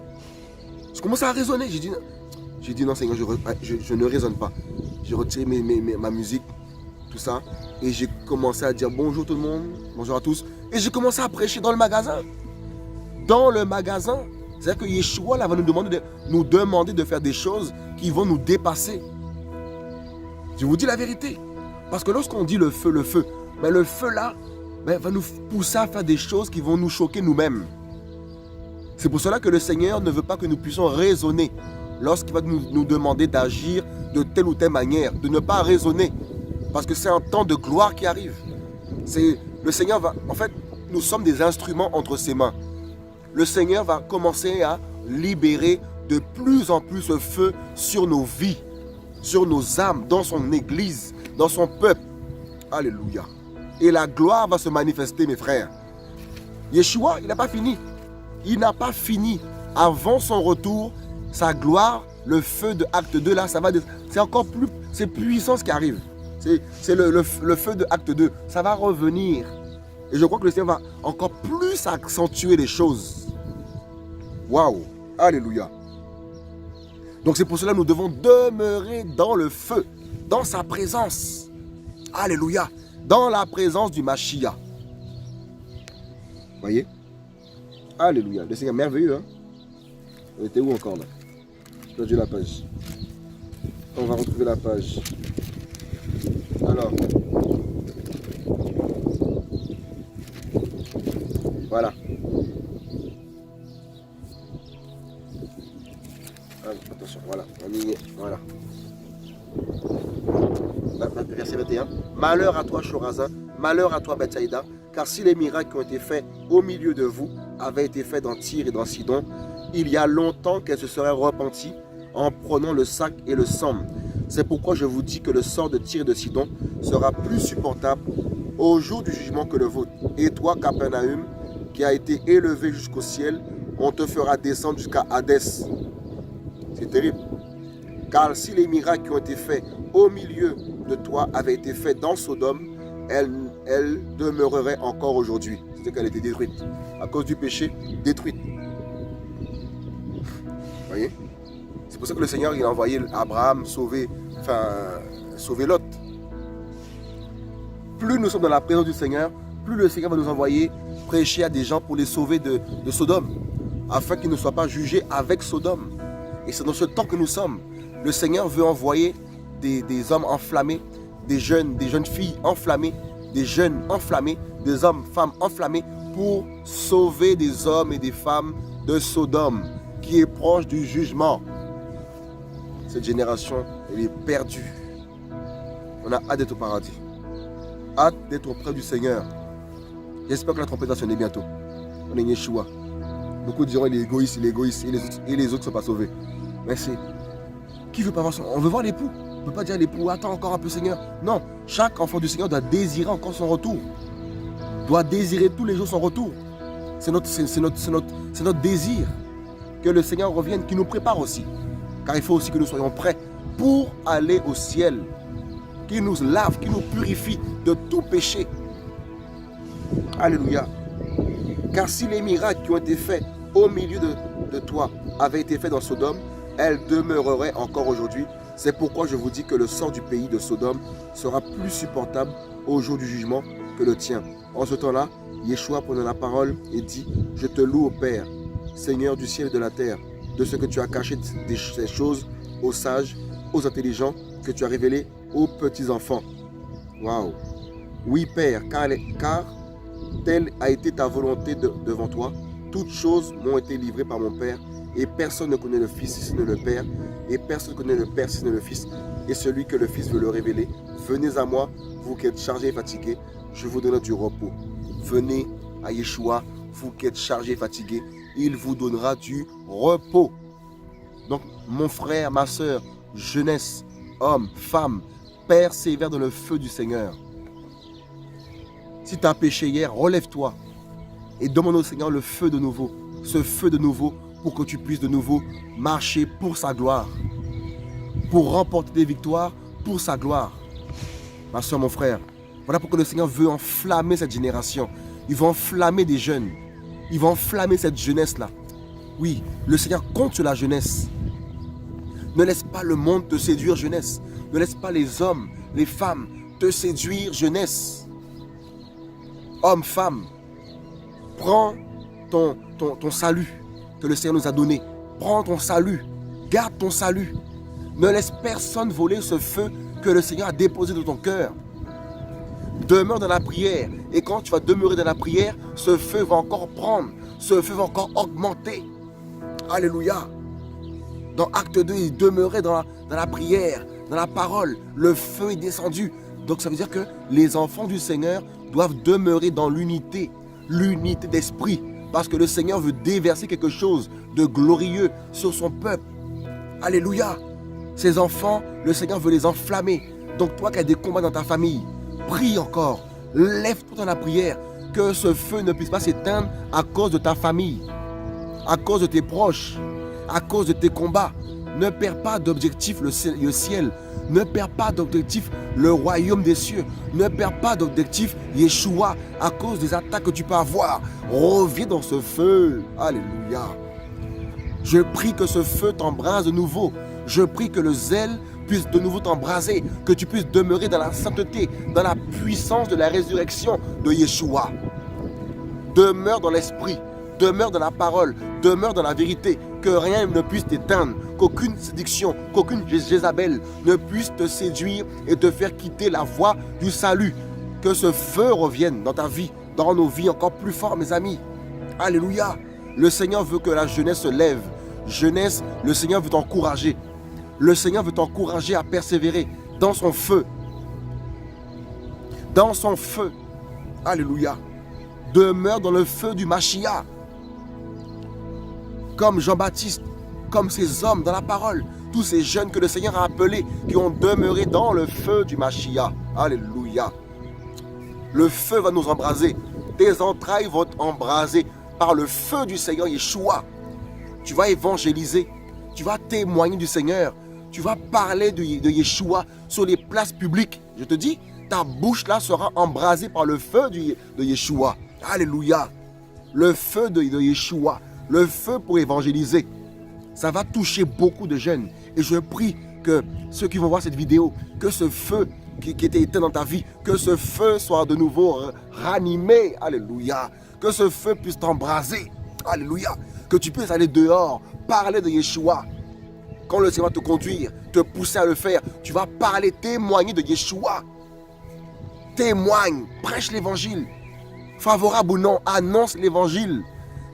J'ai dit non Seigneur, je ne raisonne pas. J'ai retiré ma musique, tout ça. Et j'ai commencé à dire bonjour tout le monde, bonjour à tous. Et j'ai commencé à prêcher dans le magasin. Dans le magasin. C'est-à-dire que Yeshua là, va nous demander de faire des choses qui vont nous dépasser. Je vous dis la vérité. Parce que lorsqu'on dit le feu, mais le feu là va nous pousser à faire des choses qui vont nous choquer nous-mêmes. C'est pour cela que le Seigneur ne veut pas que nous puissions raisonner lorsqu'il va nous demander d'agir de telle ou telle manière, de ne pas raisonner. Parce que c'est un temps de gloire qui arrive. Le Seigneur va... En fait, nous sommes des instruments entre ses mains. Le Seigneur va commencer à libérer de plus en plus ce feu sur nos vies, sur nos âmes, dans son église, dans son peuple. Alléluia. Et la gloire va se manifester, mes frères. Yeshua, il n'a pas fini. Il n'a pas fini. Avant son retour, sa gloire, le feu de Acte 2, là, ça va. C'est encore plus. C'est puissant ce qui arrive. C'est le feu de Acte 2. Ça va revenir. Et je crois que le Seigneur va encore plus accentuer les choses. Waouh. Alléluia. Donc c'est pour cela que nous devons demeurer dans le feu, dans sa présence. Alléluia. Dans la présence du Mashiach. Voyez? Alléluia. Le Seigneur est merveilleux. Hein? On était où encore là? J'ai perdu la page. On va retrouver la page. Alors. Voilà. Attention, voilà. On y est. Voilà. Verset 21. Malheur à toi, Chorazin. Malheur à toi, Bethsaïda. Car si les miracles qui ont été faits au milieu de vous avaient été faits dans Tyr et dans Sidon, il y a longtemps qu'elles se seraient repenties en prenant le sac et le sang. C'est pourquoi je vous dis que le sort de Tyr et de Sidon sera plus supportable au jour du jugement que le vôtre. Et toi, Capernaum, qui a été élevé jusqu'au ciel, on te fera descendre jusqu'à Hadès. C'est terrible. Car si les miracles qui ont été faits au milieu de toi avaient été faits dans Sodome, elle demeurerait encore aujourd'hui. C'est-à-dire qu'elle était détruite. À cause du péché, détruite. Vous voyez? C'est pour ça que le Seigneur il a envoyé Abraham sauver Lot. Plus nous sommes dans la présence du Seigneur, plus le Seigneur va nous envoyer prêcher à des gens pour les sauver de Sodome, afin qu'ils ne soient pas jugés avec Sodome. Et c'est dans ce temps que nous sommes. Le Seigneur veut envoyer des hommes enflammés, des jeunes filles enflammées, des jeunes enflammés, des hommes, femmes enflammés pour sauver des hommes et des femmes de Sodome qui est proche du jugement. Cette génération, elle est perdue. On a hâte d'être au paradis. Hâte d'être auprès du Seigneur. J'espère que la trompette va sonner bientôt. On est Yeshua. Beaucoup diront il est égoïste, et les autres ne sont pas sauvés. Mais c'est... Qui veut pas voir ça? On veut voir l'époux. On ne peut pas dire à l'époux, attends encore un peu Seigneur. Non, chaque enfant du Seigneur doit désirer encore son retour. Doit désirer tous les jours son retour. C'est notre désir que le Seigneur revienne, qu'il nous prépare aussi. Car il faut aussi que nous soyons prêts pour aller au ciel. Qu'il nous lave, qu'il nous purifie de tout péché. Alléluia. Car si les miracles qui ont été faits au milieu de toi avaient été faits dans Sodome, elles demeureraient encore aujourd'hui. C'est pourquoi je vous dis que le sort du pays de Sodome sera plus supportable au jour du jugement que le tien. En ce temps-là, Yeshua prenait la parole et dit, je te loue au Père, Seigneur du ciel et de la terre, de ce que tu as caché ces choses aux sages, aux intelligents, que tu as révélé aux petits-enfants. Waouh! Oui, Père, car telle a été ta volonté devant toi. Toutes choses m'ont été livrées par mon Père, et personne ne connaît le Fils si ce n'est le Père, et personne ne connaît le Père si ce n'est le Fils, et celui que le Fils veut le révéler. Venez à moi, vous qui êtes chargés et fatigués, je vous donnerai du repos. Venez à Yeshua, vous qui êtes chargés et fatigués, il vous donnera du repos. Donc, mon frère, ma soeur, jeunesse, homme, femme, persévère dans le feu du Seigneur. Si tu as péché hier, relève-toi et demande au Seigneur le feu de nouveau, ce feu de nouveau, pour que tu puisses de nouveau marcher pour sa gloire, pour remporter des victoires pour sa gloire. Ma soeur, mon frère, voilà pourquoi le Seigneur veut enflammer cette génération. Il veut enflammer des jeunes. Il va enflammer cette jeunesse-là. Oui, le Seigneur compte sur la jeunesse. Ne laisse pas le monde te séduire, jeunesse. Ne laisse pas les hommes, les femmes te séduire, jeunesse. Homme, femme, prends ton salut que le Seigneur nous a donné. Prends ton salut. Garde ton salut. Ne laisse personne voler ce feu que le Seigneur a déposé dans ton cœur. Demeure dans la prière. Et quand tu vas demeurer dans la prière, ce feu va encore prendre. Ce feu va encore augmenter. Alléluia. Dans Acte 2, il demeurait dans la prière, dans la parole. Le feu est descendu. Donc ça veut dire que les enfants du Seigneur doivent demeurer dans l'unité, l'unité d'esprit. Parce que le Seigneur veut déverser quelque chose de glorieux sur son peuple. Alléluia. Ses enfants, le Seigneur veut les enflammer. Donc toi qui as des combats dans ta famille, prie encore. Lève-toi dans la prière. Que ce feu ne puisse pas s'éteindre à cause de ta famille, à cause de tes proches, à cause de tes combats. Ne perds pas d'objectif le ciel. Ne perds pas d'objectif le royaume des cieux. Ne perds pas d'objectif Yeshua à cause des attaques que tu peux avoir. Reviens dans ce feu. Alléluia. Je prie que ce feu t'embrase de nouveau. Je prie que le zèle puisse de nouveau t'embraser, que tu puisses demeurer dans la sainteté, dans la puissance de la résurrection de Yeshua. Demeure dans l'esprit, demeure dans la parole, demeure dans la vérité, que rien ne puisse t'éteindre, qu'aucune séduction, qu'aucune Jézabel ne puisse te séduire et te faire quitter la voie du salut. Que ce feu revienne dans ta vie, dans nos vies encore plus fort, mes amis. Alléluia. Le Seigneur veut que la jeunesse se lève. Jeunesse, le Seigneur veut t'encourager. Le Seigneur veut t'encourager à persévérer dans son feu. Dans son feu. Alléluia. Demeure dans le feu du Mashiach. Comme Jean-Baptiste, comme ces hommes dans la parole. Tous ces jeunes que le Seigneur a appelés, qui ont demeuré dans le feu du Mashiach. Alléluia. Le feu va nous embraser. Tes entrailles vont t'embraser par le feu du Seigneur Yeshua. Tu vas évangéliser. Tu vas témoigner du Seigneur. Tu vas parler de Yeshua sur les places publiques. Je te dis, ta bouche là sera embrasée par le feu de Yeshua. Alléluia. Le feu de Yeshua. Le feu pour évangéliser. Ça va toucher beaucoup de jeunes. Et je prie que ceux qui vont voir cette vidéo, que ce feu qui était éteint dans ta vie, que ce feu soit de nouveau ranimé. Alléluia. Que ce feu puisse t'embraser. Alléluia. Que tu puisses aller dehors, parler de Yeshua. Quand le Seigneur va te conduire, te pousser à le faire, tu vas parler, témoigner de Yeshua. Témoigne, prêche l'évangile. Favorable ou non, annonce l'évangile.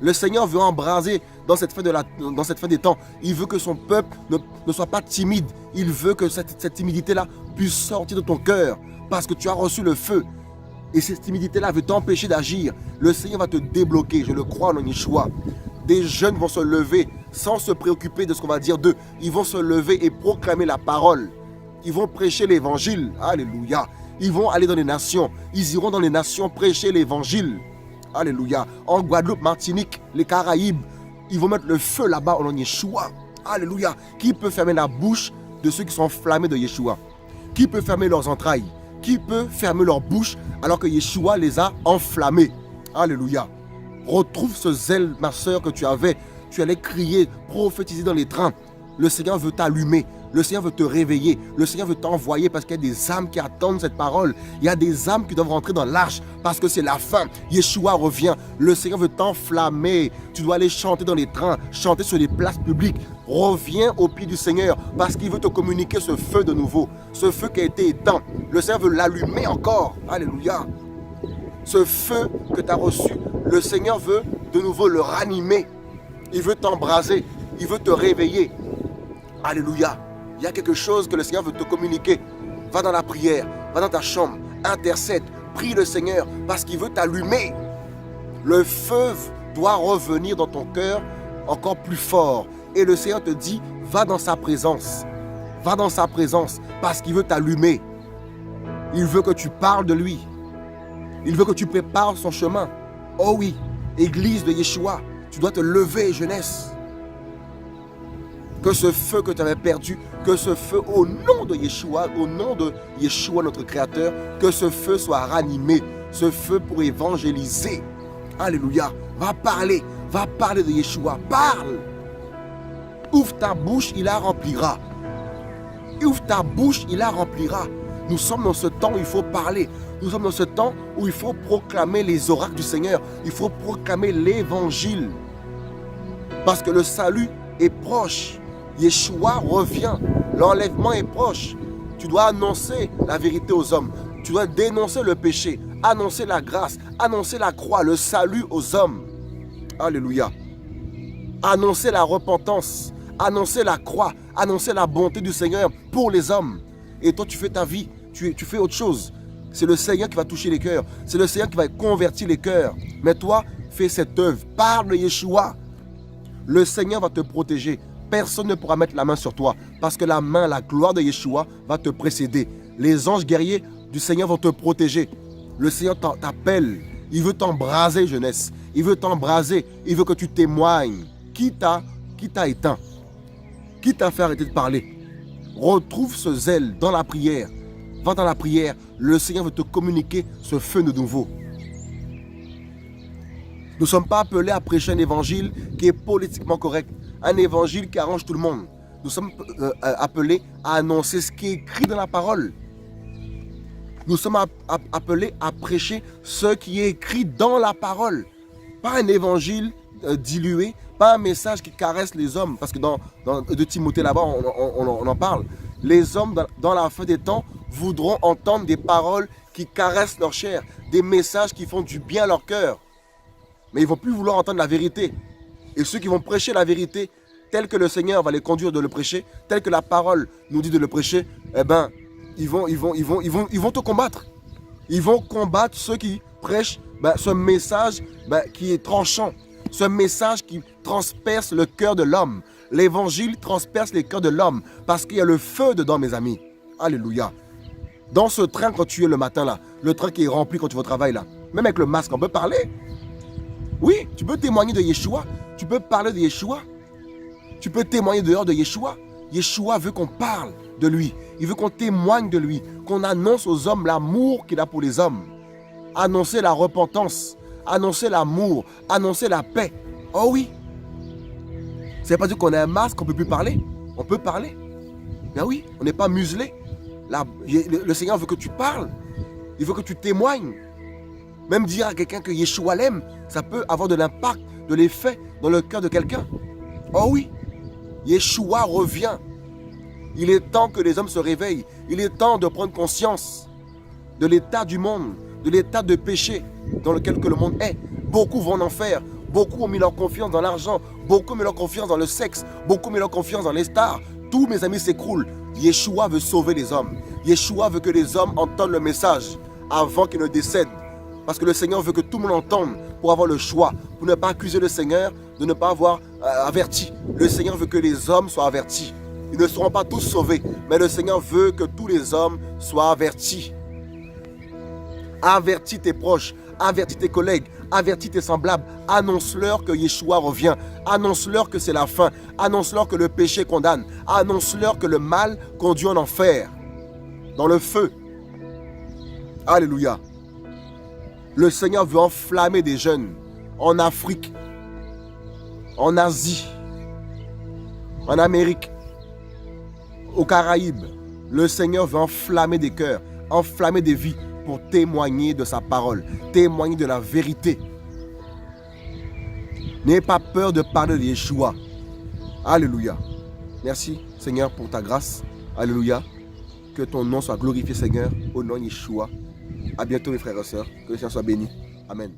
Le Seigneur veut embraser dans cette fin des temps. Il veut que son peuple ne soit pas timide. Il veut que cette timidité-là puisse sortir de ton cœur parce que tu as reçu le feu. Et cette timidité-là veut t'empêcher d'agir. Le Seigneur va te débloquer, je le crois en Yeshua. Des jeunes vont se lever sans se préoccuper de ce qu'on va dire d'eux. Ils vont se lever et proclamer la parole. Ils vont prêcher l'évangile. Alléluia. Ils vont aller dans les nations. Ils iront dans les nations prêcher l'évangile. Alléluia. En Guadeloupe, Martinique, les Caraïbes, ils vont mettre le feu là-bas en Yeshua. Alléluia. Qui peut fermer la bouche de ceux qui sont enflammés de Yeshua? Qui peut fermer leurs entrailles? Qui peut fermer leur bouche alors que Yeshua les a enflammés? Alléluia. Retrouve ce zèle, ma soeur, que tu avais. Tu allais crier, prophétiser dans les trains. Le Seigneur veut t'allumer. Le Seigneur veut te réveiller. Le Seigneur veut t'envoyer parce qu'il y a des âmes qui attendent cette parole. Il y a des âmes qui doivent rentrer dans l'arche parce que c'est la fin. Yeshua revient. Le Seigneur veut t'enflammer. Tu dois aller chanter dans les trains, chanter sur les places publiques. Reviens au pied du Seigneur parce qu'il veut te communiquer ce feu de nouveau. Ce feu qui a été éteint. Le Seigneur veut l'allumer encore. Alléluia. Ce feu que tu as reçu, le Seigneur veut de nouveau le ranimer. Il veut t'embraser. Il veut te réveiller. Alléluia. Il y a quelque chose que le Seigneur veut te communiquer. Va dans la prière, va dans ta chambre, intercède, prie le Seigneur parce qu'il veut t'allumer. Le feu doit revenir dans ton cœur encore plus fort. Et le Seigneur te dit, va dans sa présence. Va dans sa présence parce qu'il veut t'allumer. Il veut que tu parles de lui. Il veut que tu prépares son chemin. Oh oui, Église de Yeshua, tu dois te lever, jeunesse. Que ce feu que tu avais perdu, que ce feu au nom de Yeshua, au nom de Yeshua notre Créateur, que ce feu soit ranimé, ce feu pour évangéliser. Alléluia. Va parler de Yeshua, parle. Ouvre ta bouche, il la remplira. Ouvre ta bouche, il la remplira. Nous sommes dans ce temps où il faut parler. Nous sommes dans ce temps où il faut proclamer les oracles du Seigneur. Il faut proclamer l'évangile. Parce que le salut est proche. Yeshua revient. L'enlèvement est proche. Tu dois annoncer la vérité aux hommes. Tu dois dénoncer le péché, annoncer la grâce, annoncer la croix, le salut aux hommes. Alléluia. Annoncer la repentance, annoncer la croix, annoncer la bonté du Seigneur pour les hommes. Et toi, tu fais ta vie, tu fais autre chose. C'est le Seigneur qui va toucher les cœurs. C'est le Seigneur qui va convertir les cœurs. Mais toi, fais cette œuvre. Parle de Yeshua. Le Seigneur va te protéger. Personne ne pourra mettre la main sur toi. Parce que la main, la gloire de Yeshua va te précéder. Les anges guerriers du Seigneur vont te protéger. Le Seigneur t'appelle. Il veut t'embraser, jeunesse. Il veut t'embraser. Il veut que tu témoignes. Qui t'a éteint? Qui t'a fait arrêter de parler? Retrouve ce zèle dans la prière. Va dans la prière. Le Seigneur veut te communiquer ce feu de nouveau. Nous ne sommes pas appelés à prêcher un évangile qui est politiquement correct. Un évangile qui arrange tout le monde. Nous sommes appelés à annoncer ce qui est écrit dans la parole. Nous sommes appelés à prêcher ce qui est écrit dans la parole. Pas un évangile dilué, pas un message qui caresse les hommes. Parce que dans de Timothée là-bas, on en parle. Les hommes dans la fin des temps voudront entendre des paroles qui caressent leur chair, des messages qui font du bien à leur cœur. Mais ils ne vont plus vouloir entendre la vérité. Et ceux qui vont prêcher la vérité, tel que le Seigneur va les conduire de le prêcher, tel que la parole nous dit de le prêcher, eh ben, ils vont te combattre. Ils vont combattre ceux qui prêchent ce message qui est tranchant, ce message qui transperce le cœur de l'homme. L'évangile transperce les cœurs de l'homme parce qu'il y a le feu dedans, mes amis. Alléluia. Dans ce train, quand tu es le matin, là, le train qui est rempli quand tu vas au travail, là, même avec le masque, on peut parler. Oui, tu peux témoigner de Yeshua. Tu peux parler de Yeshua. Tu peux témoigner dehors de Yeshua. Yeshua veut qu'on parle de lui. Il veut qu'on témoigne de lui. Qu'on annonce aux hommes l'amour qu'il a pour les hommes. Annoncer la repentance. Annoncer l'amour. Annoncer la paix. Oh oui. Ça ne veut pas dire qu'on a un masque, qu'on ne peut plus parler. On peut parler. Ben oui, on n'est pas muselé. Le Seigneur veut que tu parles. Il veut que tu témoignes. Même dire à quelqu'un que Yeshua l'aime, ça peut avoir de l'impact, de l'effet dans le cœur de quelqu'un. Oh oui, Yeshua revient. Il est temps que les hommes se réveillent. Il est temps de prendre conscience de l'état du monde, de l'état de péché dans lequel que le monde est. Beaucoup vont en enfer. Beaucoup ont mis leur confiance dans l'argent. Beaucoup ont mis leur confiance dans le sexe. Beaucoup ont mis leur confiance dans les stars. Tous mes amis s'écroulent. Yeshua veut sauver les hommes. Yeshua veut que les hommes entendent le message avant qu'ils ne décèdent. Parce que le Seigneur veut que tout le monde entende pour avoir le choix, pour ne pas accuser le Seigneur de ne pas avoir averti. Le Seigneur veut que les hommes soient avertis. Ils ne seront pas tous sauvés, mais le Seigneur veut que tous les hommes soient avertis. Avertis tes proches, avertis tes collègues, avertis tes semblables. Annonce-leur que Yeshua revient. Annonce-leur que c'est la fin. Annonce-leur que le péché condamne. Annonce-leur que le mal conduit en enfer, dans le feu. Alléluia. Le Seigneur veut enflammer des jeunes en Afrique, en Asie, en Amérique, aux Caraïbes. Le Seigneur veut enflammer des cœurs, enflammer des vies pour témoigner de sa parole, témoigner de la vérité. N'ayez pas peur de parler de Yeshua. Alléluia. Merci Seigneur pour ta grâce. Alléluia. Que ton nom soit glorifié Seigneur, au nom de Yeshua. À bientôt mes frères et sœurs. Que le Seigneur soit béni. Amen.